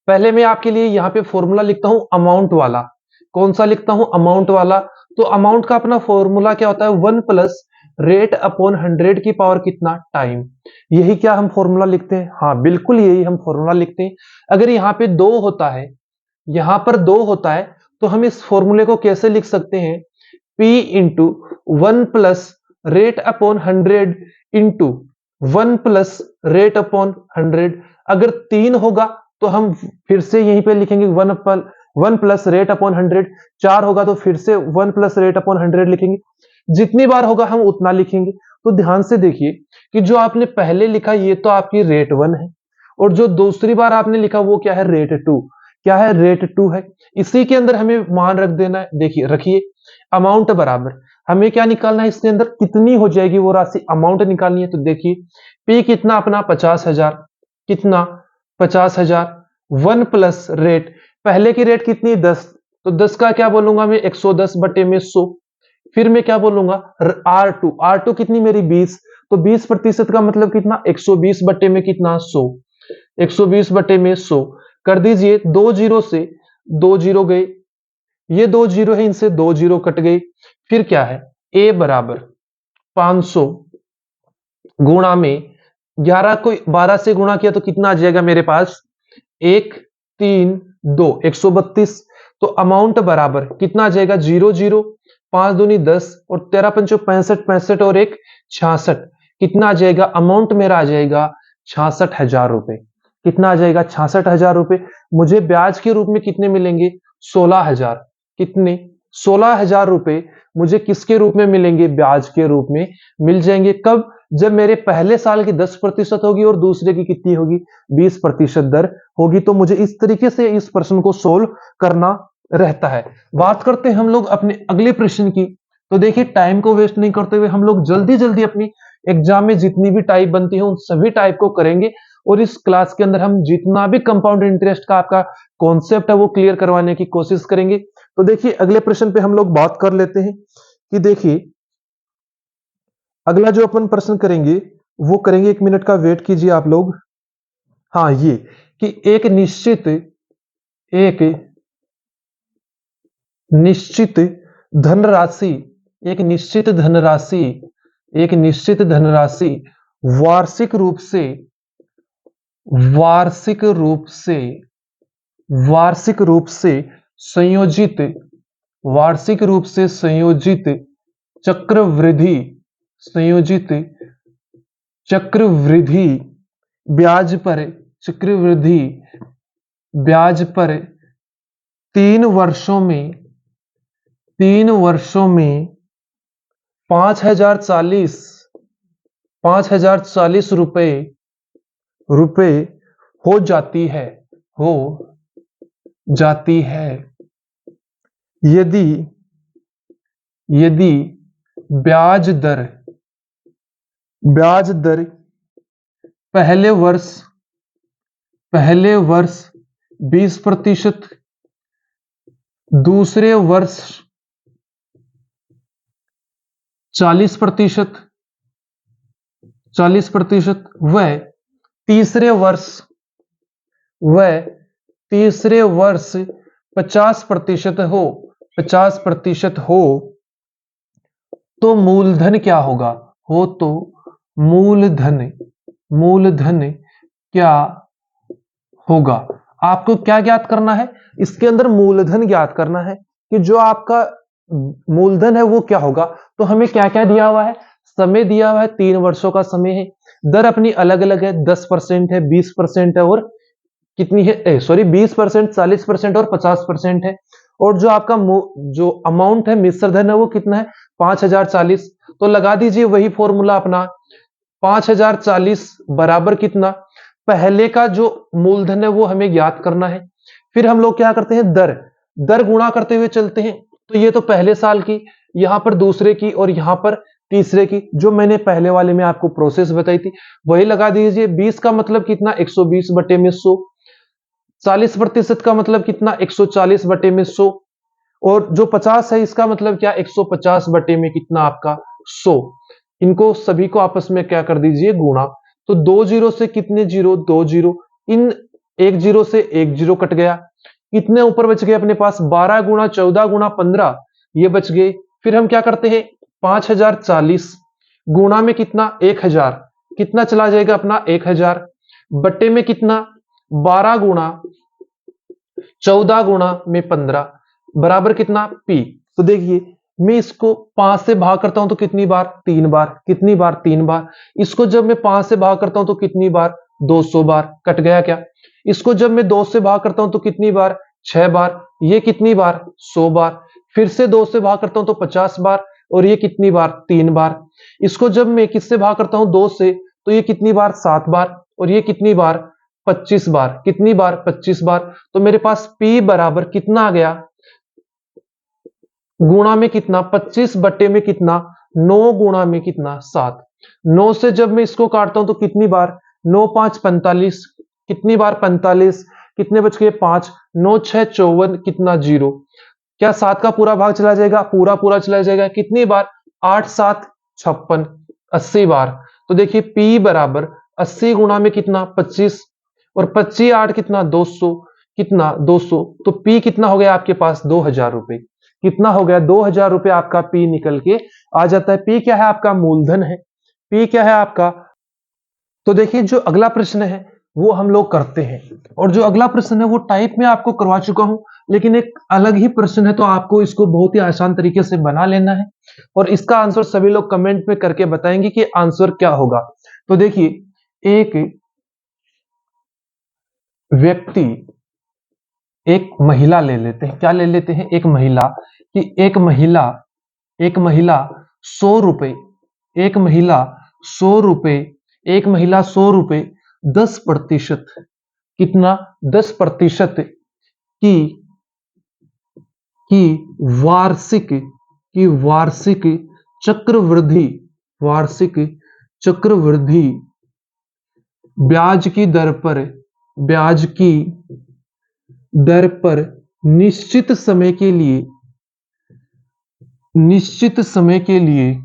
पहले मैं आपके लिए यहाँ पे फॉर्मूला लिखता हूं अमाउंट वाला। कौन सा लिखता हूं, अमाउंट वाला। तो अमाउंट का अपना फॉर्मूला क्या होता है, 1 प्लस रेट अपॉन 100 की पावर कितना, टाइम। यही क्या हम फॉर्मूला लिखते हैं, हाँ बिल्कुल यही हम फॉर्मूला लिखते हैं। अगर यहाँ पे 2 होता है, यहां पर 2 होता है, तो हम इस फॉर्मूले को कैसे लिख सकते हैं, P into 1 plus rate upon 100 into 1 plus rate upon 100। अगर 3 होगा तो हम फिर से यहीं पे लिखेंगे 1 प्लस रेट अपॉन 100। 4 होगा तो फिर से 1 प्लस रेट अपॉन 100 लिखेंगे। जितनी बार होगा हम उतना लिखेंगे। तो ध्यान से देखिए कि जो आपने पहले लिखा ये तो आपकी रेट 1 है, और जो दूसरी बार आपने लिखा वो क्या है, रेट 2। क्या है, रेट 2 है। इसी के अंदर हमें मान रख देना है। देखिए रखिए, अमाउंट बराबर हमें क्या निकालना है, इसके अंदर कितनी हो जाएगी वो राशि, अमाउंट निकालनी है। तो देखिए पी कितना अपना 50,000, कितना 50,000, 1 प्लस रेट, पहले की रेट कितनी 10, तो 10 का क्या बोलूंगा मैं 110 बटे में 100। फिर मैं क्या बोलूंगा R2 कितनी मेरी 20, तो 20% का मतलब कितना 120 बटे में कितना 100, 120 बटे में 100 कर दीजिए। 2 जीरो से 2 जीरो गए, ये 2 जीरो है, इनसे 2 जीरो कट गए। फिर क्या है, ए बराबर 500 गुणा में 11 को 12 से गुणा किया तो कितना आ जाएगा मेरे पास, 1 3 2 132। तो अमाउंट बराबर कितना आ जाएगा, 0 0, 5 दूनी 10 और 13 पंचो 65, 65 और 1 66। कितना आ जाएगा, अमाउंट मेरा आ जाएगा 66,000 रुपए। कितना आ जाएगा, 66,000 रुपए। मुझे ब्याज के रूप में कितने मिलेंगे, 16,000। कितने, 16,000 रुपए मुझे किसके रूप में मिलेंगे, ब्याज के रूप में मिल जाएंगे। कब, जब मेरे पहले साल की 10% होगी और दूसरे की कितनी होगी, 20% दर होगी। तो मुझे इस तरीके से इस प्रश्न को सोल्व करना रहता है। बात करते हैं हम लोग अपने अगले प्रश्न की। तो देखिए टाइम को वेस्ट नहीं करते हुए हम लोग जल्दी जल्दी अपनी एग्जाम में जितनी भी टाइप बनती है उन सभी टाइप को करेंगे, और इस क्लास के अंदर हम जितना भी कंपाउंड इंटरेस्ट का आपका कॉन्सेप्ट है वो क्लियर करवाने की कोशिश करेंगे। तो देखिए अगले प्रश्न पे हम लोग बात कर लेते हैं कि देखिए अगला जो अपन प्रश्न करेंगे वो करेंगे, 1 मिनट का वेट कीजिए आप लोग। हाँ ये कि एक निश्चित धनराशि एक निश्चित धनराशि एक निश्चित धनराशि वार्षिक रूप से वार्षिक रूप से वार्षिक रूप से संयोजित वार्षिक रूप से संयोजित चक्रवृद्धि संयोजित चक्रवृद्धि ब्याज पर चक्रवृद्धि ब्याज पर 3 वर्षों में 5,040 रुपए हो जाती है यदि यदि ब्याज दर पहले वर्ष 20%, दूसरे वर्ष 40%, व तीसरे वर्ष व तीसरे वर्ष 50% हो तो मूलधन क्या होगा, मूलधन क्या होगा। आपको क्या ज्ञात करना है, इसके अंदर मूलधन ज्ञात करना है कि जो आपका मूलधन है वो क्या होगा। तो हमें क्या क्या दिया हुआ है, समय दिया हुआ है, 3 वर्षों का समय है, दर अपनी अलग अलग है, 10% है, 20% है, और कितनी है, सॉरी 20%, 40% और 50% है। और जो आपका जो अमाउंट है, मिश्र धन है, वो कितना है 5,040। तो लगा दीजिए वही फॉर्मूला अपना, 5,040 बराबर कितना, पहले का जो मूलधन है वो हमें ज्ञात करना है। फिर हम लोग क्या करते हैं, दर दर गुणा करते हुए चलते हैं। तो ये तो पहले साल की, यहां पर दूसरे की और यहां पर तीसरे की, जो मैंने पहले वाले में आपको प्रोसेस बताई थी वही लगा दीजिए। 20 का मतलब कितना, 120 बटे में 100। 40% का मतलब कितना, 140 बटे में 100। और जो 50 है इसका मतलब क्या, 150 बटे में कितना आपका 100। इनको सभी को आपस में क्या कर दीजिए, गुणा। तो 2 जीरो से कितने जीरो, 2 जीरो। इन एक जीरो से एक जीरो कट गया। कितने ऊपर बच गए अपने पास, 12 गुणा 14 गुणा 15 ये बच गए। फिर हम क्या करते हैं, 5040 गुणा में कितना, 1000। कितना चला जाएगा अपना, 1000 बटे में कितना, 12 गुणा 14 गुणा में 15 बराबर कितना, पी। तो देखिए मैं इसको 5 से भाग करता हूं तो कितनी बार, 3 बार। कितनी बार, 3 बार। इसको जब मैं 5 से भाग करता हूं तो कितनी बार, 200 बार। कट गया क्या। इसको जब मैं 2 से भाग करता हूं तो कितनी बार, 6 बार। ये कितनी बार, 100 बार। फिर से 2 से भाग करता हूं तो 50 बार। और ये कितनी बार, 3 बार। इसको जब मैं किससे भाग करता हूं, 2 से, तो ये कितनी बार, 7 बार। और ये कितनी बार, 25 बार। कितनी बार, 25 बार। तो मेरे पास P बराबर कितना आ गया, गुणा में कितना, 25 बटे में कितना, 9 गुणा में कितना, 7। 9 से जब मैं इसको काटता हूं तो कितनी बार, 9 5 45। कितनी बार, 45। कितने बच गए, 5। 9 6 54 कितना, जीरो। क्या 7 का पूरा भाग चला जाएगा, पूरा पूरा चला जाएगा। कितनी बार, 8 7 56, 80 बार। तो देखिए P बराबर 80 गुणा में कितना, 25। और 25 8 कितना, 200। कितना, 200। तो P कितना हो गया आपके पास, 2000 रुपए। कितना हो गया, 2000 रुपए आपका P निकल के आ जाता है। P क्या है आपका, मूलधन है। P क्या है आपका। तो देखिए जो अगला प्रश्न है वो हम लोग करते हैं। और जो अगला प्रश्न है वो टाइप में आपको करवा चुका हूं, लेकिन एक अलग ही प्रश्न है, तो आपको इसको बहुत ही आसान तरीके से बना लेना है। और इसका आंसर सभी लोग कमेंट में करके बताएंगे कि आंसर क्या होगा। तो देखिए एक व्यक्ति, एक महिला ले लेते हैं, क्या ले लेते हैं, एक महिला, कि एक महिला 100 रुपए, एक महिला 100 रुपए, एक महिला 100 रुपए 10%, कितना, 10% की की वार्षिक चक्रवृद्धि, वार्षिक चक्रवृद्धि ब्याज की दर पर, ब्याज की दर पर निश्चित समय के लिए, निश्चित समय के लिए,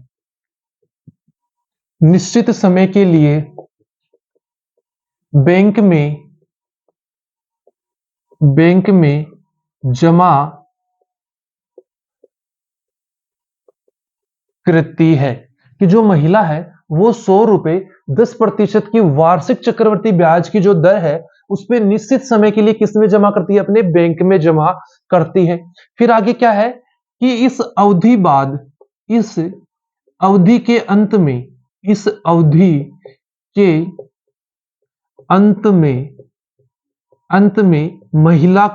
निश्चित समय के लिए बैंक में, बैंक में जमा करती है। कि जो महिला है वो 100 रुपए 10% की वार्षिक चक्रवर्ती ब्याज की जो दर है उस पर निश्चित समय के लिए किसमें जमा करती है, अपने बैंक में जमा करती है। फिर आगे क्या है कि इस अवधि बाद, इस अवधि के अंत में, इस अवधि के अंत में, अंत में महिला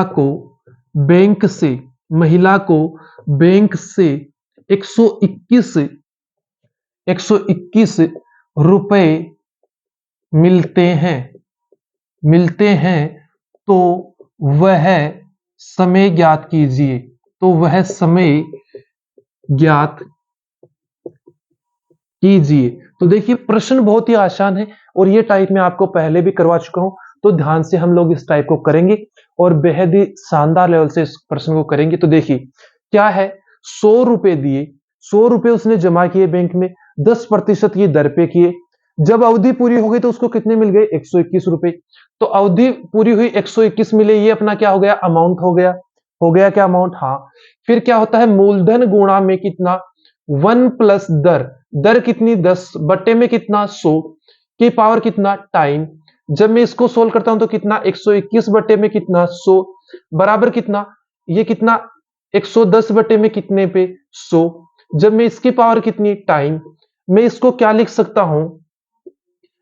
को बैंक से, महिला को बैंक से 121 रुपए मिलते हैं, मिलते हैं। तो वह समय ज्ञात कीजिए, तो वह समय ज्ञात कीजिए। तो देखिए प्रश्न बहुत ही आसान है और ये टाइप में आपको पहले भी करवा चुका हूं, तो ध्यान से हम लोग इस टाइप को करेंगे और बेहद ही शानदार लेवल से इस प्रश्न को करेंगे। तो देखिए क्या है, 100 रुपए दिए, 100 रुपए उसने जमा किए बैंक में, 10% ये दर पे किए। जब अवधि पूरी हो गई तो उसको कितने मिल गए, 121 रुपए। तो अवधि पूरी हुई, 121 मिले, ये अपना क्या हो गया, अमाउंट हो गया। हो गया क्या अमाउंट, हाँ। फिर क्या होता है, मूलधन गुणा में कितना, 1 प्लस दर, दर कितनी, 10 बटे में कितना, 100 की पावर कितना, टाइम। जब मैं इसको सोल्व करता हूं तो कितना, 121 बटे में कितना, 100 बराबर कितना, ये कितना, 110 बटे में कितने पे, 100। जब मैं इसकी पावर कितनी, टाइम, मैं इसको क्या लिख सकता हूं,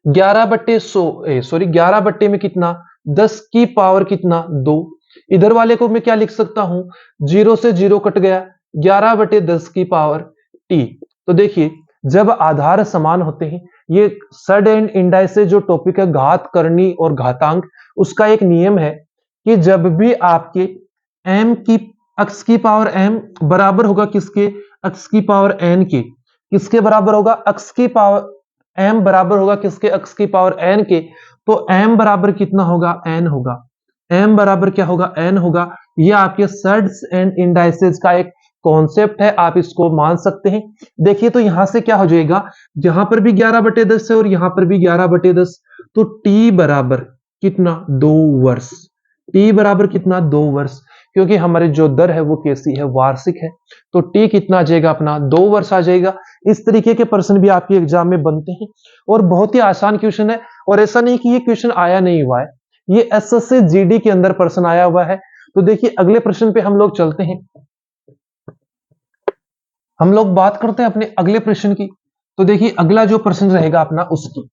11 बट्टे 100, सॉरी 11 बट्टे में कितना, 10 की पावर कितना, 2। इधर वाले को मैं क्या लिख सकता हूं, 0 से 0 कट गया, 11 बटे 10 की पावर टी। तो देखिए जब आधार समान होते हैं, ये सड एंड इंडाइसेस जो टॉपिक है घात, करनी और घातांक, उसका एक नियम है कि जब भी आपके m की x की पावर m बराबर होगा किसके, x की पावर n के, किसके बराबर होगा, x की पावर m बराबर होगा किसके, x की पावर n के, तो m बराबर कितना होगा, n होगा, m बराबर क्या होगा, n होगा। ये आपके सड्स एंड इंडाइसेस का एक कॉन्सेप्ट है, आप इसको मान सकते हैं। देखिए तो यहां से क्या हो जाएगा, यहां पर भी 11/10 है और यहां पर भी 11/10, तो t बराबर कितना, 2 वर्ष, t बराबर कितना, 2 वर्ष, क्योंकि हमारी जो दर है वो कैसी है, वार्षिक है, तो t कितना आ जाएगा अपना, 2 वर्ष आ जाएगा। इस तरीके के प्रश्न भी आपके एग्जाम में बनते हैं और बहुत ही आसान क्वेश्चन है, और ऐसा नहीं कि ये क्वेश्चन आया नहीं हुआ है, ये एसएससी जीडी के अंदर प्रश्न आया हुआ है। तो देखिए अगले प्रश्न पे हम लोग चलते हैं, हम लोग बात करते हैं अपने अगले प्रश्न की। तो देखिए अगला जो प्रश्न रहेगा अपना उसकी,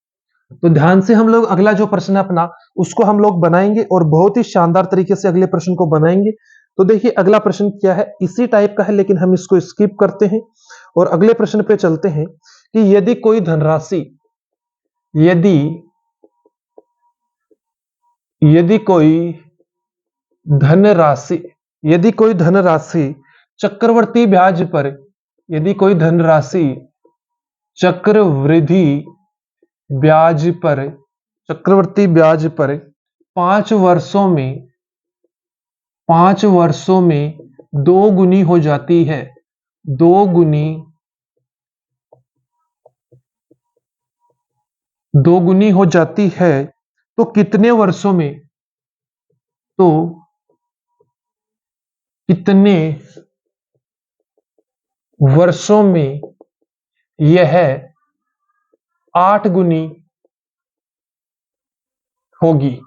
तो ध्यान से हम लोग अगला जो प्रश्न है अपना उसको हम लोग बनाएंगे और बहुत ही शानदार तरीके से अगले प्रश्न को बनाएंगे। तो देखिए अगला प्रश्न क्या है, इसी टाइप का है लेकिन हम इसको स्किप करते हैं और अगले प्रश्न पे चलते हैं कि यदि कोई धनराशि, यदि यदि कोई धनराशि यदि कोई धनराशि चक्रवर्ती ब्याज पर, यदि कोई धनराशि चक्रवृद्धि ब्याज पर, चक्रवर्ती ब्याज पर 5 वर्षों में 2 गुनी हो जाती है, 2 गुनी हो जाती है, तो कितने वर्षों में, तो कितने वर्षों में यह 8 गुनी होगी।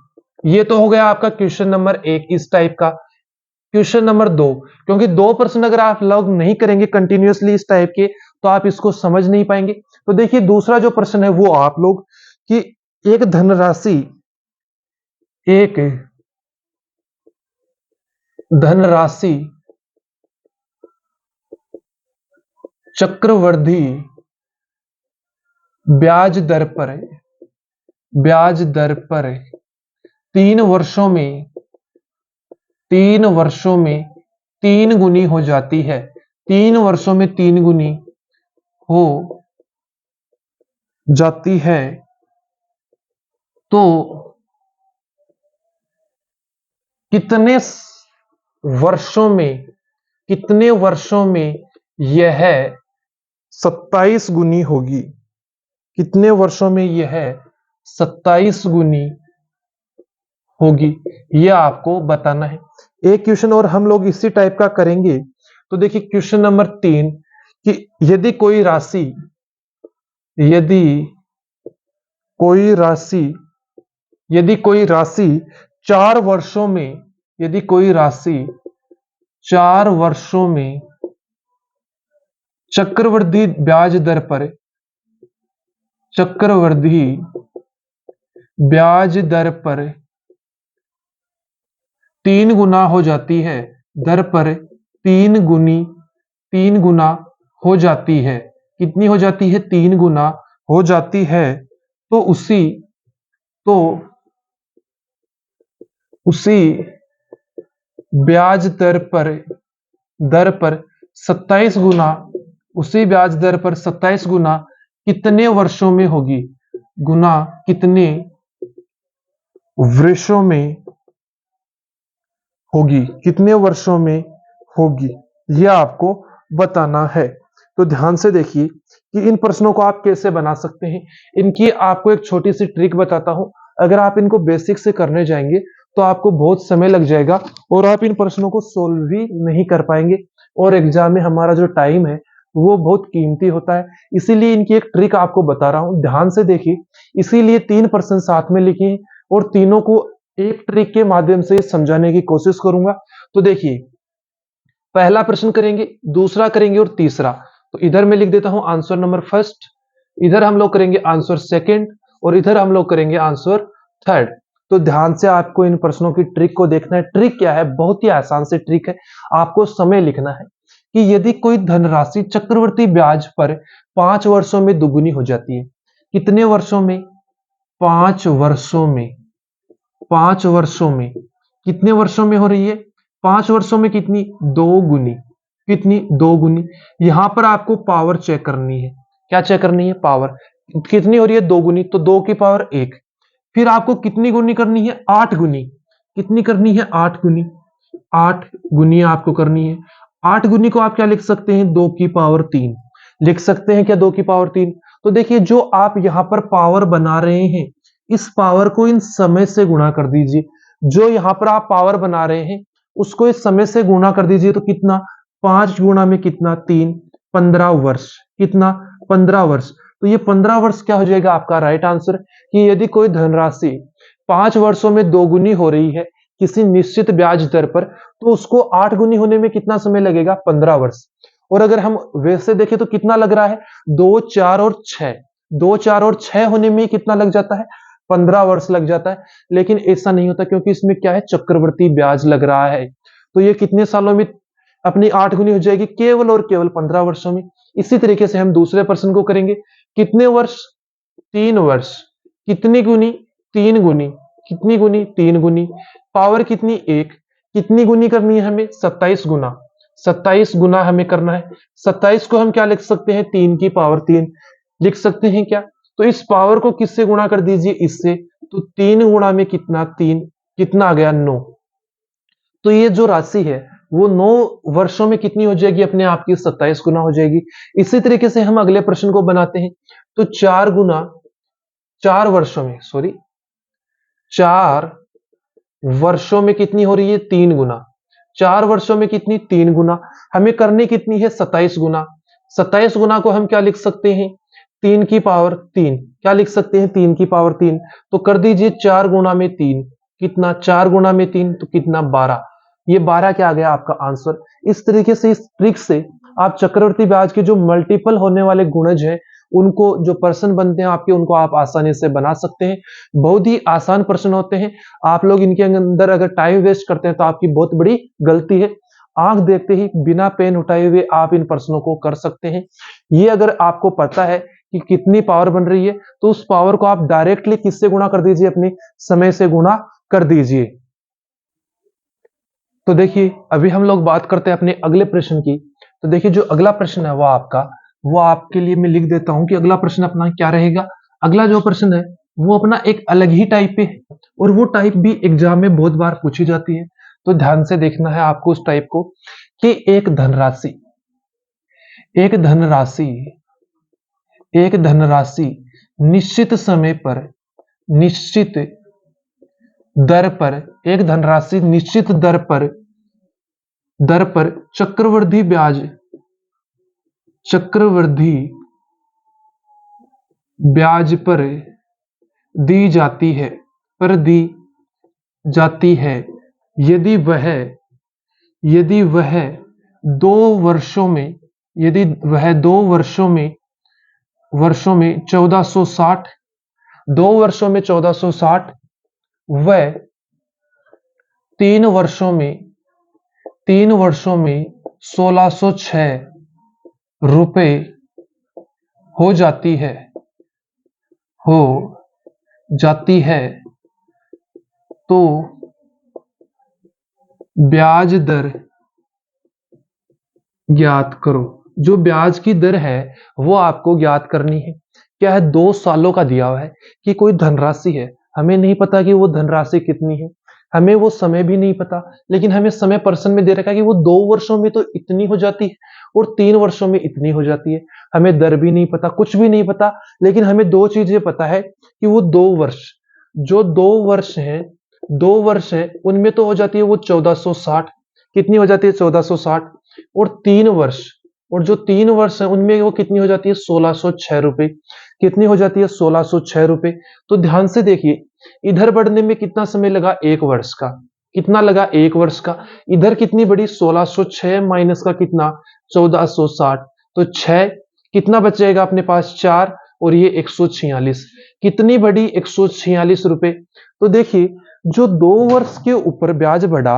ये तो हो गया आपका क्वेश्चन नंबर 1 इस टाइप का। क्वेश्चन नंबर 2, क्योंकि 2 प्रश्न अगर आप लोग नहीं करेंगे कंटिन्यूअसली इस टाइप के तो आप इसको समझ नहीं पाएंगे। तो देखिए दूसरा जो प्रश्न है वो आप लोग कि एक धनराशि चक्रवृद्धि ब्याज दर पर 3 वर्षों में 3 गुनी हो जाती है, 3 वर्षों में 3 गुनी हो जाती है, तो कितने वर्षों में यह 27 गुनी होगी, कितने वर्षों में यह 27 गुनी होगी, यह आपको बताना है। एक क्वेश्चन और हम लोग इसी टाइप का करेंगे। तो देखिए क्वेश्चन नंबर 3 कि यदि कोई राशि 4 वर्षों में, यदि कोई राशि 4 वर्षों में चक्रवृद्धि ब्याज दर पर 3 गुना हो जाती है, दर पर 3 गुना हो जाती है, कितनी हो जाती है, 3 गुना हो जाती है, तो उसी ब्याज दर पर 27 गुना, उसी ब्याज दर पर 27 गुना कितने वर्षों में होगी, गुना कितने वर्षों में होगी, कितने वर्षों में होगी, यह आपको बताना है। तो ध्यान से देखिए कि इन प्रश्नों को आप कैसे बना सकते हैं। इनकी आपको एक छोटी सी ट्रिक बताता हूं, अगर आप इनको बेसिक से करने जाएंगे तो आपको बहुत समय लग जाएगा और आप इन प्रश्नों को सोल्व भी नहीं कर पाएंगे और एग्जाम में हमारा जो टाइम है वो बहुत कीमती होता है। इसीलिए इनकी एक ट्रिक आपको बता रहा हूं, ध्यान से देखिए। इसीलिए 3 प्रश्न साथ में लिखे और तीनों को एक ट्रिक के माध्यम से समझाने की कोशिश करूंगा। तो देखिए पहला प्रश्न करेंगे, दूसरा करेंगे और तीसरा। तो इधर मैं लिख देता हूं आंसर नंबर फर्स्ट, इधर हम लोग करेंगे आंसर सेकंड और इधर हम लोग करेंगे आंसर थर्ड। तो ध्यान से आपको इन प्रश्नों की ट्रिक को देखना है। ट्रिक क्या है, बहुत ही आसान से ट्रिक है, आपको समय लिखना है कि यदि कोई धनराशि चक्रवृद्धि ब्याज पर 5 वर्षों में दुगुनी हो जाती है। कितने वर्षों में? 5 वर्षों में। 5 वर्षों में कितने वर्षों में हो रही है? 5 वर्षों में कितनी? 2 गुनी। कितनी? 2 गुनी। यहां पर आपको पावर चेक करनी है। क्या चेक करनी है? पावर कितनी हो रही है? 2 गुनी, तो 2 की पावर 1। फिर आपको कितनी गुनी करनी है? 8 गुनी। कितनी करनी है? 8 गुनी। 8 गुनी आपको करनी है। 8 गुनी को आप क्या लिख सकते हैं? 2 की पावर 3 लिख सकते हैं क्या? 2 की पावर 3। तो देखिए, जो आप यहां पर पावर बना रहे हैं, इस पावर को इन समय से गुणा कर दीजिए। जो यहां पर आप पावर बना रहे हैं उसको इस समय से गुणा कर दीजिए, तो कितना? 5 गुणा में कितना? 3। 15 वर्ष। कितना? 15 वर्ष। तो ये 15 वर्ष क्या हो जाएगा आपका राइट आंसर, कि यदि कोई धनराशि 5 वर्षों में दोगुनी हो रही है किसी निश्चित ब्याज दर पर, तो उसको 8 गुनी होने में कितना समय लगेगा? 15 वर्ष। और अगर हम वैसे देखें तो कितना लग रहा है? 2, 4 और 6। 2, 4 और 6 होने में कितना लग जाता है? 15 वर्ष लग जाता है। लेकिन ऐसा नहीं होता, क्योंकि इसमें क्या है? चक्रवृद्धि ब्याज लग रहा है। तो ये कितने सालों में अपनी 8 गुनी हो जाएगी? केवल और केवल 15 वर्षों में। इसी तरीके से हम दूसरे प्रश्न को करेंगे। कितने वर्ष? 3 वर्ष। कितनी गुनी? 3 गुनी। कितनी गुनी? 3 गुनी। पावर कितनी? 1। कितनी गुनी करनी है हमें? 27 गुना। 27 गुना हमें करना है। 27 को हम क्या लिख सकते हैं? 3 की पावर 3 लिख सकते हैं क्या? तो इस पावर को किससे गुणा कर दीजिए? इससे। तो 3 गुणा में कितना? 3। कितना आ गया? 9। तो ये जो राशि है वो 9 वर्षों में कितनी हो जाएगी? अपने आप की 27 गुना हो जाएगी। इसी तरीके से हम अगले प्रश्न को बनाते हैं। तो 4 गुना 4 वर्षों में, सॉरी, 4 वर्षों में कितनी हो रही है? 3 गुना। 4 वर्षों में कितनी? 3 गुना। हमें करनी कितनी है? 27 गुना। 27 गुना को हम क्या लिख सकते हैं? 3 की पावर 3। क्या लिख सकते हैं? 3 की पावर 3। तो कर दीजिए 4 गुना में 3। कितना? 4 गुना में 3 तो कितना? 12। ये 12 क्या आ गया आपका आंसर। इस तरीके से, इस ट्रिक से आप चक्रवृद्धि ब्याज के जो मल्टीपल होने वाले गुणज हैं, उनको जो प्रश्न बनते हैं आपके, उनको आप आसानी से बना सकते हैं। बहुत ही आसान प्रश्न होते हैं। आप लोग इनके अंदर अगर टाइम वेस्ट करते हैं तो आपकी बहुत बड़ी गलती है। आंख देखते ही बिना पेन उठाए हुए आप इन प्रश्नों को कर सकते हैं। ये अगर आपको पता है कि कितनी पावर बन रही है, तो उस पावर को आप डायरेक्टली किससे गुणा कर दीजिए? अपने समय से गुणा कर दीजिए। तो देखिए, अभी हम लोग बात करते हैं अपने अगले प्रश्न की। तो देखिए, जो अगला प्रश्न है वो आपके लिए मैं लिख देता हूं कि अगला प्रश्न अपना क्या रहेगा। अगला जो प्रश्न है वो अपना एक अलग ही टाइप पे है, और वो टाइप भी एग्जाम में बहुत बार पूछी जाती है। तो ध्यान से देखना है आपको उस टाइप को, कि एक धनराशि एक धनराशि निश्चित समय पर, निश्चित दर पर, एक धनराशि निश्चित दर पर चक्रवृद्धि ब्याज पर दी जाती है, दी जाती है। यदि वह यदि वह 2 वर्षों में यदि वह 2 वर्षों में 1460, 2 वर्षों में 1460, वह 3 वर्षों में 1606 रुपए हो जाती है हो जाती है तो ब्याज दर ज्ञात करो। जो ब्याज की दर है वो आपको ज्ञात करनी है। क्या है? 2 सालों का दिया हुआ है कि कोई धनराशि है, हमें नहीं पता कि वो धनराशि कितनी है, हमें वो समय भी नहीं पता, लेकिन हमें समय पर्सन में दे रखा है कि वो 2 वर्षों में तो इतनी हो जाती है और 3 वर्षों में इतनी हो जाती है। हमें दर भी नहीं पता, कुछ भी नहीं पता, लेकिन हमें 2 चीजें पता है कि वो 2 वर्ष, जो 2 वर्ष है उनमें तो हो जाती है वो 1460। कितनी हो जाती है? 1460। और 3 वर्ष, और जो 3 वर्ष है उनमें वो कितनी हो जाती है? 1606 रुपए। कितनी हो जाती है? 1606 रुपए। तो ध्यान से देखिए, इधर बढ़ने में कितना समय लगा? 1 वर्ष का। कितना लगा? 1 वर्ष का। इधर कितनी बड़ी? 1606 माइनस का कितना? 1460। तो 6 कितना बचेगा अपने पास? 4, और ये 146। कितनी बड़ी? 146 रुपए। तो देखिए, जो 2 वर्ष के ऊपर ब्याज बढ़ा,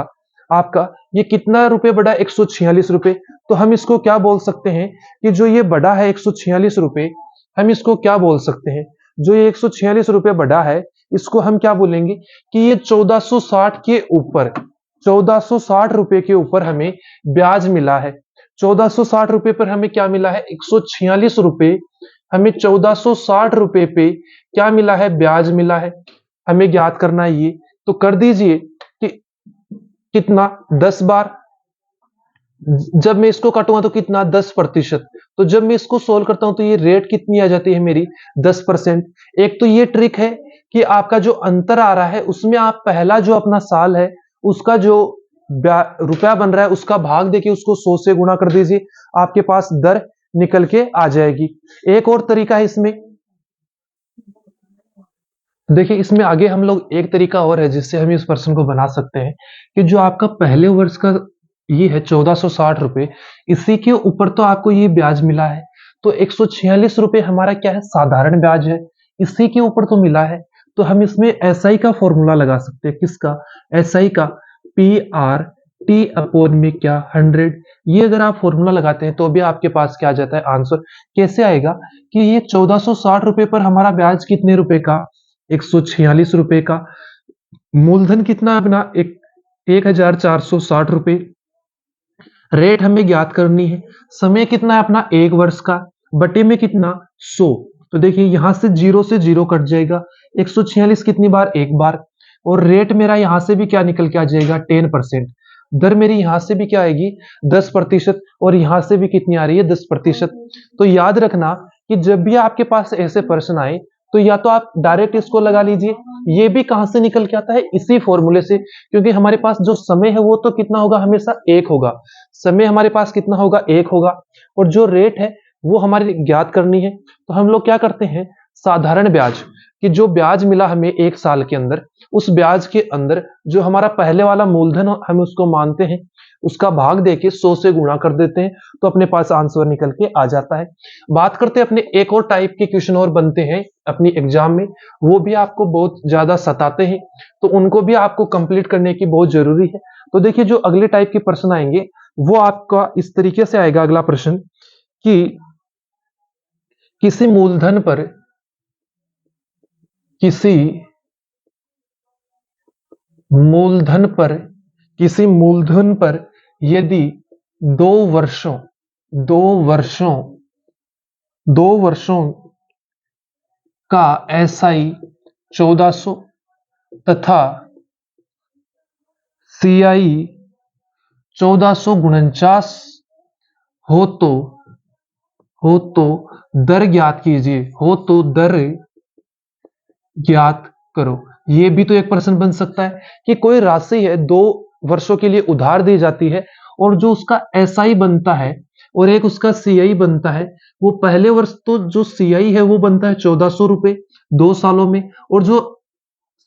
आपका ये कितना रुपए बढ़ा, 146 रुपए। तो हम इसको क्या बोल सकते हैं कि जो ये बढ़ा है 146 रुपए, हम इसको क्या बोल सकते हैं, जो ये 146 रुपए बढ़ा है इसको हम क्या बोलेंगे कि ये 1460 के ऊपर, 1460 रुपए के ऊपर हमें ब्याज मिला है। 1460 रुपए पर हमें क्या मिला है, 146 रुपए, हमें 1460 रुपए पे क्या मिला है, ब्याज मिला है। हमें ज्ञात करना है ये, तो कर दीजिए कि कितना, 10 बार। जब मैं इसको काटूंगा तो कितना, 10%। तो जब मैं इसको सोल्व करता हूं तो ये रेट कितनी आ जाती है मेरी, 10%। एक तो ये ट्रिक है कि आपका जो अंतर आ रहा है उसमें आप पहला जो अपना साल है उसका जो रुपया बन रहा है उसका भाग देके उसको 100 से गुणा कर दीजिए, आपके पास दर निकल के आ जाएगी। एक और तरीका है इसमें, देखिए इसमें आगे हम लोग एक तरीका और है जिससे हम इस प्रश्न को बना सकते हैं कि जो आपका पहले वर्ष का ये है 1460 रुपए, इसी के ऊपर तो आपको ये ब्याज मिला है, तो 146 रुपए हमारा क्या है, साधारण ब्याज है, इसी के ऊपर तो मिला है। तो हम इसमें एसआई का फॉर्मूला लगा सकते हैं, किसका, एसआई का, पी आर टी अपॉन में क्या, 100। ये अगर आप फॉर्मूला लगाते हैं तो भी आपके पास क्या आ जाता है आंसर। कैसे आएगा कि ये 1460 रुपए पर हमारा ब्याज कितने रुपए का, 146 रुपए का, मूलधन कितना अपना, 1460 रुपए, रेट हमें ज्ञात करनी है, समय कितना है अपना, 1 वर्ष का, बटे में कितना, 100। तो देखिए यहां से जीरो कट जाएगा, 146 कितनी बार, एक बार, और रेट मेरा यहां से भी क्या निकल के आ जाएगा, 10%। दर मेरी यहां से भी क्या आएगी, 10%, और यहां से भी कितनी आ रही है, 10%। तो याद रखना कि जब भी आपके पास ऐसे प्रश्न आए तो या तो आप डायरेक्ट इसको लगा लीजिए, ये भी कहां से निकल के आता है, इसी फॉर्मूले से, क्योंकि हमारे पास जो समय है वो तो कितना होगा, हमेशा एक होगा, समय हमारे पास कितना होगा, एक होगा, और जो रेट है वो हमारे ज्ञात करनी है। तो हम लोग क्या करते हैं, साधारण ब्याज, कि जो ब्याज मिला हमें 1 साल के अंदर, उस ब्याज के अंदर जो हमारा पहले वाला मूलधन हम उसको मानते हैं, उसका भाग देके 100 से गुणा कर देते हैं, तो अपने पास आंसर निकल के आ जाता है। बात करते हैं अपने एक और टाइप के क्वेश्चन और बनते हैं अपनी एग्जाम में, वो भी आपको बहुत ज्यादा सताते हैं, तो उनको भी आपको कंप्लीट करने की बहुत जरूरी है। तो देखिए जो अगले टाइप के प्रश्न आएंगे वो आपका इस तरीके से आएगा, अगला प्रश्न कि किसी मूलधन पर, किसी मूलधन पर, किसी मूलधन पर यदि 2 वर्षों, 2 वर्षों, 2 वर्षों का एसआई 1400 तथा सीआई 1449 हो तो, हो तो दर ज्ञात कीजिए, हो तो दर ज्ञात करो। ये भी तो एक प्रश्न बन सकता है कि कोई राशि है 2 वर्षों के लिए उधार दी जाती है, और जो उसका एसआई बनता है और एक उसका सीआई बनता है, वो पहले वर्ष तो जो सीआई है वो बनता है 1400 रुपए 2 सालों में, और जो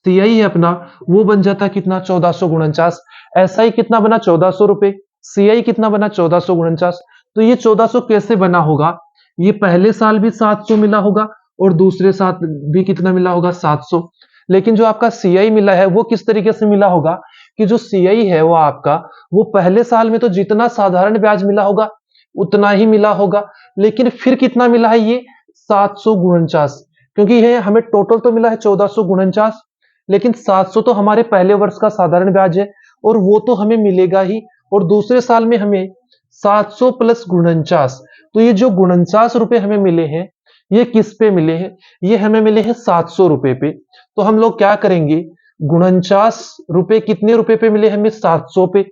सीआई है अपना वो बन जाता है कितना, 1449। एसआई कितना बना, 1400 रुपए, सीआई कितना बना, 1449। तो ये 1400 कैसे बना होगा, ये पहले साल भी 700 मिला होगा और दूसरे साल भी कितना मिला होगा, 700। लेकिन जो आपका सीआई मिला है वो किस तरीके से मिला होगा कि जो सीआई है वो आपका, वो पहले साल में तो जितना साधारण ब्याज मिला होगा उतना ही मिला होगा, लेकिन फिर कितना मिला है ये, 749, क्योंकि ये हमें टोटल तो मिला है 1449, लेकिन 700 तो हमारे पहले वर्ष का साधारण ब्याज है और वो तो हमें मिलेगा ही, और दूसरे साल में हमें 700 प्लस 49। तो ये जो 49 रुपए हमें मिले हैं ये किस पे मिले हैं, ये हमें मिले हैं 700 रुपए पे। तो हम लोग क्या करेंगे, 49 रुपए कितने रुपए पे मिले हमें, 700 पे,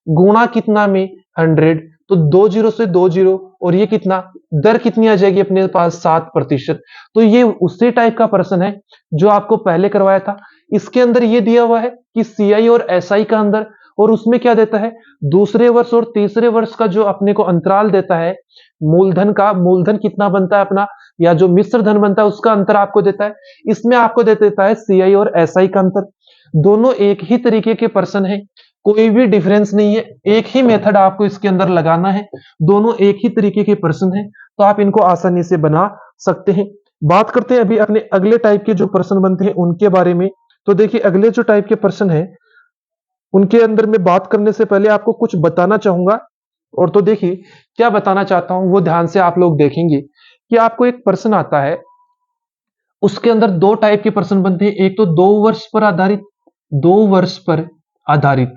गुणा कितना में, 100, तो 2 जीरो से 2 जीरो, और ये कितना, दर कितनी आ जाएगी अपने पास, 7%। तो ये उसी टाइप का प्रश्न है जो आपको पहले करवाया था। इसके अंदर ये दिया हुआ है कि सीआई और एसआई का अंदर, और उसमें क्या देता है, दूसरे वर्ष और तीसरे वर्ष का जो अपने को अंतराल देता है मूलधन का, मूलधन कितना बनता है अपना, या जो मिश्र धन बनता है उसका अंतर आपको देता है। इसमें आपको दे देता है सीआई और एसआई का अंतर। दोनों एक ही तरीके के प्रश्न है, कोई भी डिफरेंस नहीं है, एक ही मेथड आपको इसके अंदर लगाना है, दोनों एक ही तरीके के प्रश्न है, तो आप इनको आसानी से बना सकते हैं। बात करते हैं अभी अपने अगले टाइप के जो प्रश्न बनते हैं उनके बारे में। तो देखिए अगले जो टाइप के प्रश्न है उनके अंदर में बात करने से पहले आपको कुछ बताना चाहूंगा। और तो देखिए क्या बताना चाहता हूं वो ध्यान से आप लोग देखेंगे कि आपको एक प्रश्न आता है, उसके अंदर दो टाइप के प्रश्न बनते हैं। एक तो 2 वर्ष पर आधारित, 2 वर्ष पर आधारित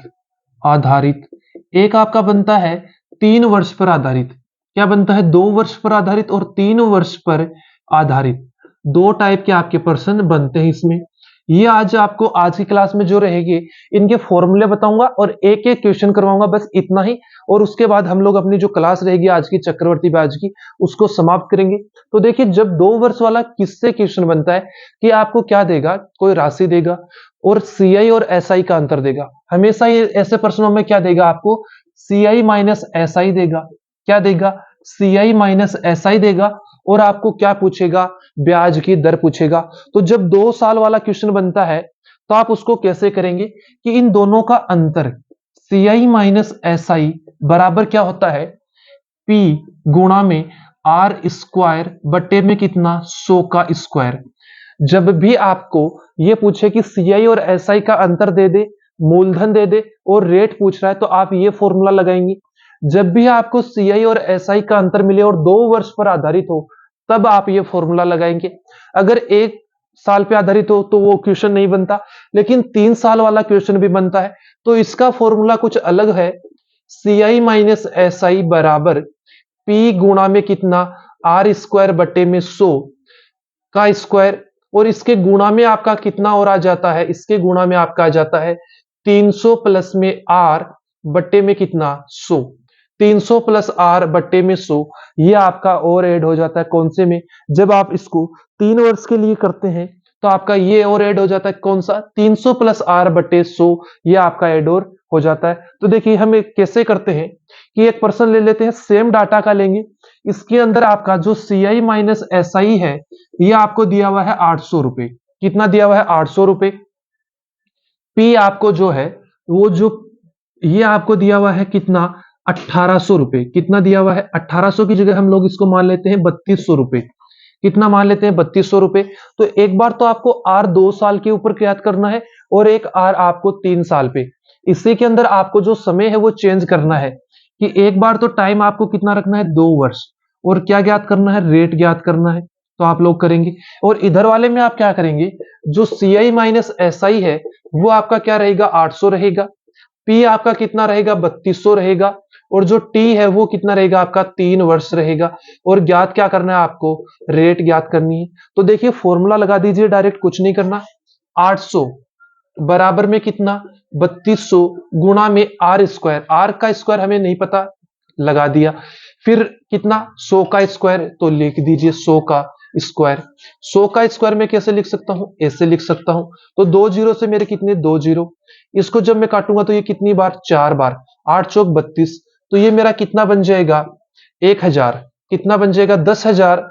आधारित एक आपका बनता है 3 वर्ष पर आधारित। क्या बनता है? 2 वर्ष पर आधारित और 3 वर्ष पर आधारित। दो टाइप के आपके प्रश्न बनते हैं इसमें। ये आज आपको आज की क्लास में जो रहेगी इनके फॉर्मूले बताऊंगा और एक एक क्वेश्चन करवाऊंगा, बस इतना ही। और उसके बाद हम लोग अपनी जो क्लास रहेगी आज की चक्रवर्ती ब्याज की उसको समाप्त करेंगे। तो देखिए जब 2 वर्ष वाला किससे क्वेश्चन बनता है कि आपको क्या देगा, कोई राशि देगा और सीआई और एसआई का अंतर देगा। हमेशा ये ऐसे प्रश्नों में क्या देगा आपको? सीआई माइनस एसआई देगा। क्या देगा? सीआई माइनस एसआई देगा। और आपको क्या पूछेगा? ब्याज की दर पूछेगा। तो जब 2 साल वाला क्वेश्चन बनता है तो आप उसको कैसे करेंगे कि इन दोनों का अंतर सीआई माइनस एसआई बराबर क्या होता है? पी गुणा में आर स्क्वायर बटे में कितना? 100 का स्क्वायर। जब भी आपको ये पूछे कि सीआई और एसआई का अंतर दे दे, मूलधन दे दे और रेट पूछ रहा है तो आप ये फॉर्मूला लगाएंगे। जब भी आपको सीआई और एसआई का अंतर मिले और 2 वर्ष पर आधारित हो तब आप ये फॉर्मूला लगाएंगे। अगर 1 साल पे आधारित हो तो वो क्वेश्चन नहीं बनता, लेकिन 3 साल वाला क्वेश्चन भी बनता है। तो इसका फॉर्मूला कुछ अलग है। सीआई माइनस एसआई बराबर पी गुणा में कितना? आर स्क्वायर बटे में 100 का स्क्वायर। और इसके गुणा में आपका कितना और आ जाता है? इसके गुणा में आपका आ जाता है 300 प्लस में आर बट्टे में कितना? 100। 300 प्लस आर बट्टे में 100 ये आपका और ऐड हो जाता है कौन से में? जब आप इसको 3 वर्ष के लिए करते हैं तो आपका ये और ऐड हो जाता है कौन सा? 300 प्लस आर बटे 100 ये आपका ऐड और हो जाता है। तो देखिए हम कैसे करते हैं कि एक पर्सन ले लेते हैं, सेम डाटा का लेंगे। इसके अंदर आपका जो सी आई माइनस एस आई है ये आपको दिया हुआ है 800 रुपए। कितना दिया हुआ है? 800 रुपए। पी आपको जो है वो जो ये आपको दिया हुआ है कितना? 1800 रुपए। कितना दिया हुआ है? 1800 की जगह हम लोग इसको मान लेते हैं 3200 रुपए। कितना मान लेते हैं? 3200 रुपए। तो एक बार तो आपको आर 2 साल के ऊपर याद करना है और एक आर आपको 3 साल पे। इसी के अंदर आपको जो समय है वो चेंज करना है कि एक बार तो टाइम आपको कितना रखना है? 2 वर्ष। और क्या ज्ञात करना है? रेट ज्ञात करना है। तो आप लोग करेंगे और इधर वाले में आप क्या करेंगे? जो सी आई माइनस एस आई है वो आपका क्या रहेगा? 800 रहेगा। पी आपका कितना रहेगा? 3200 रहेगा। और जो टी है वो कितना रहेगा? आपका 3 वर्ष रहेगा। और ज्ञात क्या करना है आपको? रेट ज्ञात करनी है। तो देखिए फॉर्मूला लगा दीजिए, डायरेक्ट कुछ नहीं करना। 800 बराबर में कितना? 3200 गुणा में आर स्क्वायर। आर का स्क्वायर हमें नहीं पता, लगा दिया। फिर कितना? 100 का स्क्वायर। तो लिख दीजिए 100 का स्क्वायर। 100 का स्क्वायर में कैसे लिख सकता हूं? ऐसे लिख सकता हूं। तो 2 जीरो से मेरे कितने? 2 जीरो। इसको जब मैं काटूंगा तो ये कितनी बार? 4 बार। 8 चौक 32। तो ये मेरा कितना बन जाएगा? 1000। कितना बन जाएगा? 10,000।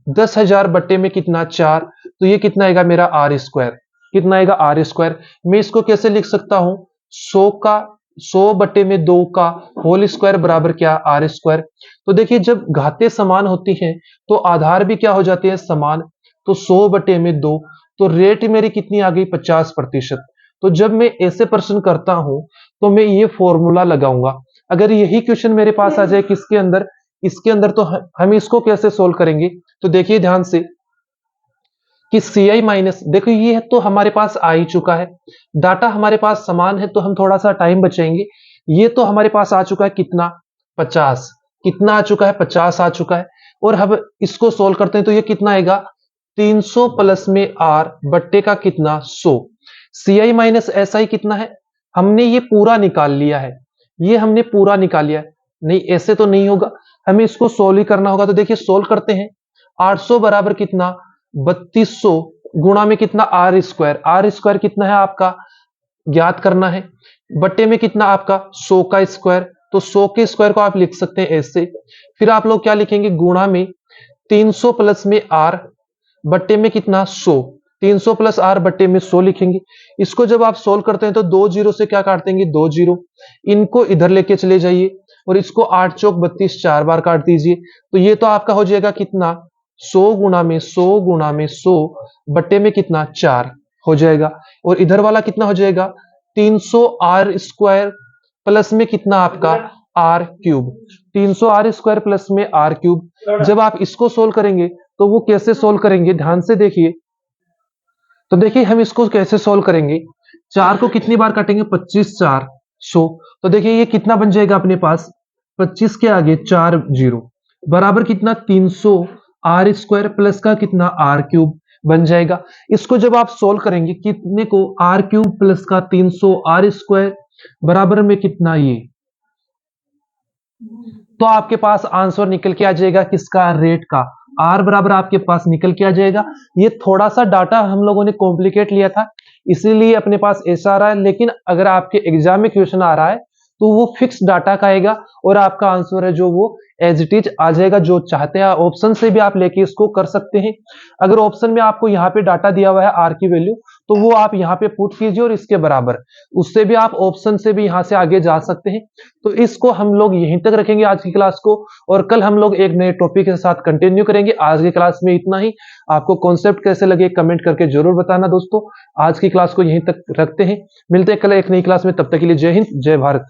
10,000 बट्टे में कितना? 4। तो ये कितना आएगा मेरा? R square. कितना आएगा? R square. मैं इसको कैसे लिख सकता हूं? 100 का 100 बट्टे में 2 का होल स्क्वायर बराबर क्या? R square. तो देखिए जब घातें समान होती हैं तो आधार भी क्या हो जाते हैं? समान। तो 100 बटे में 2। तो रेट मेरी कितनी आ गई? 50%। तो जब मैं ऐसे प्रश्न करता हूं तो मैं ये फॉर्मूला लगाऊंगा। अगर यही क्वेश्चन मेरे पास आ जाए किसके अंदर? इसके अंदर, तो हम इसको कैसे सोल्व करेंगे? तो देखिए ध्यान से कि सी आई माइनस, देखो ये तो हमारे पास आ ही चुका है। डाटा हमारे पास समान है तो हम थोड़ा सा टाइम बचाएंगे। ये तो हमारे पास आ चुका है कितना? 50। कितना आ चुका है? 50 आ चुका है। और अब इसको सोल्व करते हैं तो ये कितना आएगा? 300 प्लस में आर बट्टे का कितना? 100। सी आई माइनस एस आई कितना है? हमने ये पूरा निकाल लिया है। ये हमने पूरा निकाल लिया है। नहीं ऐसे तो नहीं होगा, हमें इसको सोल्व ही करना होगा। तो देखिए सोल्व करते हैं। 800 बराबर कितना? 3200 गुणा में कितना? Are square. आर स्क्वायर कितना है आपका? ज्ञात करना है। बट्टे में कितना आपका? 100 का स्क्वायर। तो 100 के स्क्वायर को आप लिख सकते हैं ऐसे। फिर आप लोग क्या लिखेंगे? गुणा में 300 प्लस में आर बट्टे में कितना? 100। 300 प्लस आर बट्टे में 100 लिखेंगे। इसको जब आप सोल्व करते हैं तो 2 जीरो से क्या काट देंगे? 2 जीरो। इनको इधर लेके चले जाइए और इसको 8 चौक 32 4 बार काट दीजिए। तो ये तो आपका हो जाएगा कितना? 100 गुणा में 100 गुणा में 100 बट्टे में कितना? 4 हो जाएगा। और इधर वाला कितना हो जाएगा? 300 आर स्क्वायर प्लस में कितना आपका R cube, 300 R square plus में आर क्यूब। जब आप इसको सोल्व करेंगे तो वो कैसे सोल्व करेंगे, ध्यान से देखिए। तो देखिए हम इसको कैसे सोल्व करेंगे, 4 को कितनी बार काटेंगे, 25 4 100। तो देखिए ये कितना बन जाएगा अपने पास, 25 के आगे 4 जीरो बराबर कितना 300 आर स्क्वायर प्लस का कितना आर क्यूब बन जाएगा। इसको जब आप सोल्व करेंगे कितने को, आर क्यूब प्लस का 300 आर स्क्वायर बराबर में कितना ये, तो आपके पास आंसर निकल के आ जाएगा किसका, रेट का। आर बराबर आपके पास निकल के आ जाएगा। ये थोड़ा सा डाटा हम लोगों ने कॉम्प्लिकेट लिया था इसीलिए अपने पास ऐसा आ रहा है, लेकिन अगर आपके एग्जाम में क्वेश्चन आ रहा है तो वो फिक्स डाटा का आएगा और आपका आंसर है जो वो एज इट इज आ जाएगा। जो चाहते हैं ऑप्शन से भी आप लेके इसको कर सकते हैं। अगर ऑप्शन में आपको यहाँ पे डाटा दिया हुआ है आर की वैल्यू, तो वो आप यहाँ पे पुट कीजिए और इसके बराबर, उससे भी आप ऑप्शन से भी यहाँ से आगे जा सकते हैं। तो इसको हम लोग यहीं तक रखेंगे आज की क्लास को, और कल हम लोग एक नए टॉपिक के साथ कंटिन्यू करेंगे। आज की क्लास में इतना ही। आपको कॉन्सेप्ट कैसे लगे कमेंट करके जरूर बताना दोस्तों। आज की क्लास को यहीं तक रखते हैं, मिलते हैं कल एक नई क्लास में, तब तक के लिए जय हिंद जय भारत।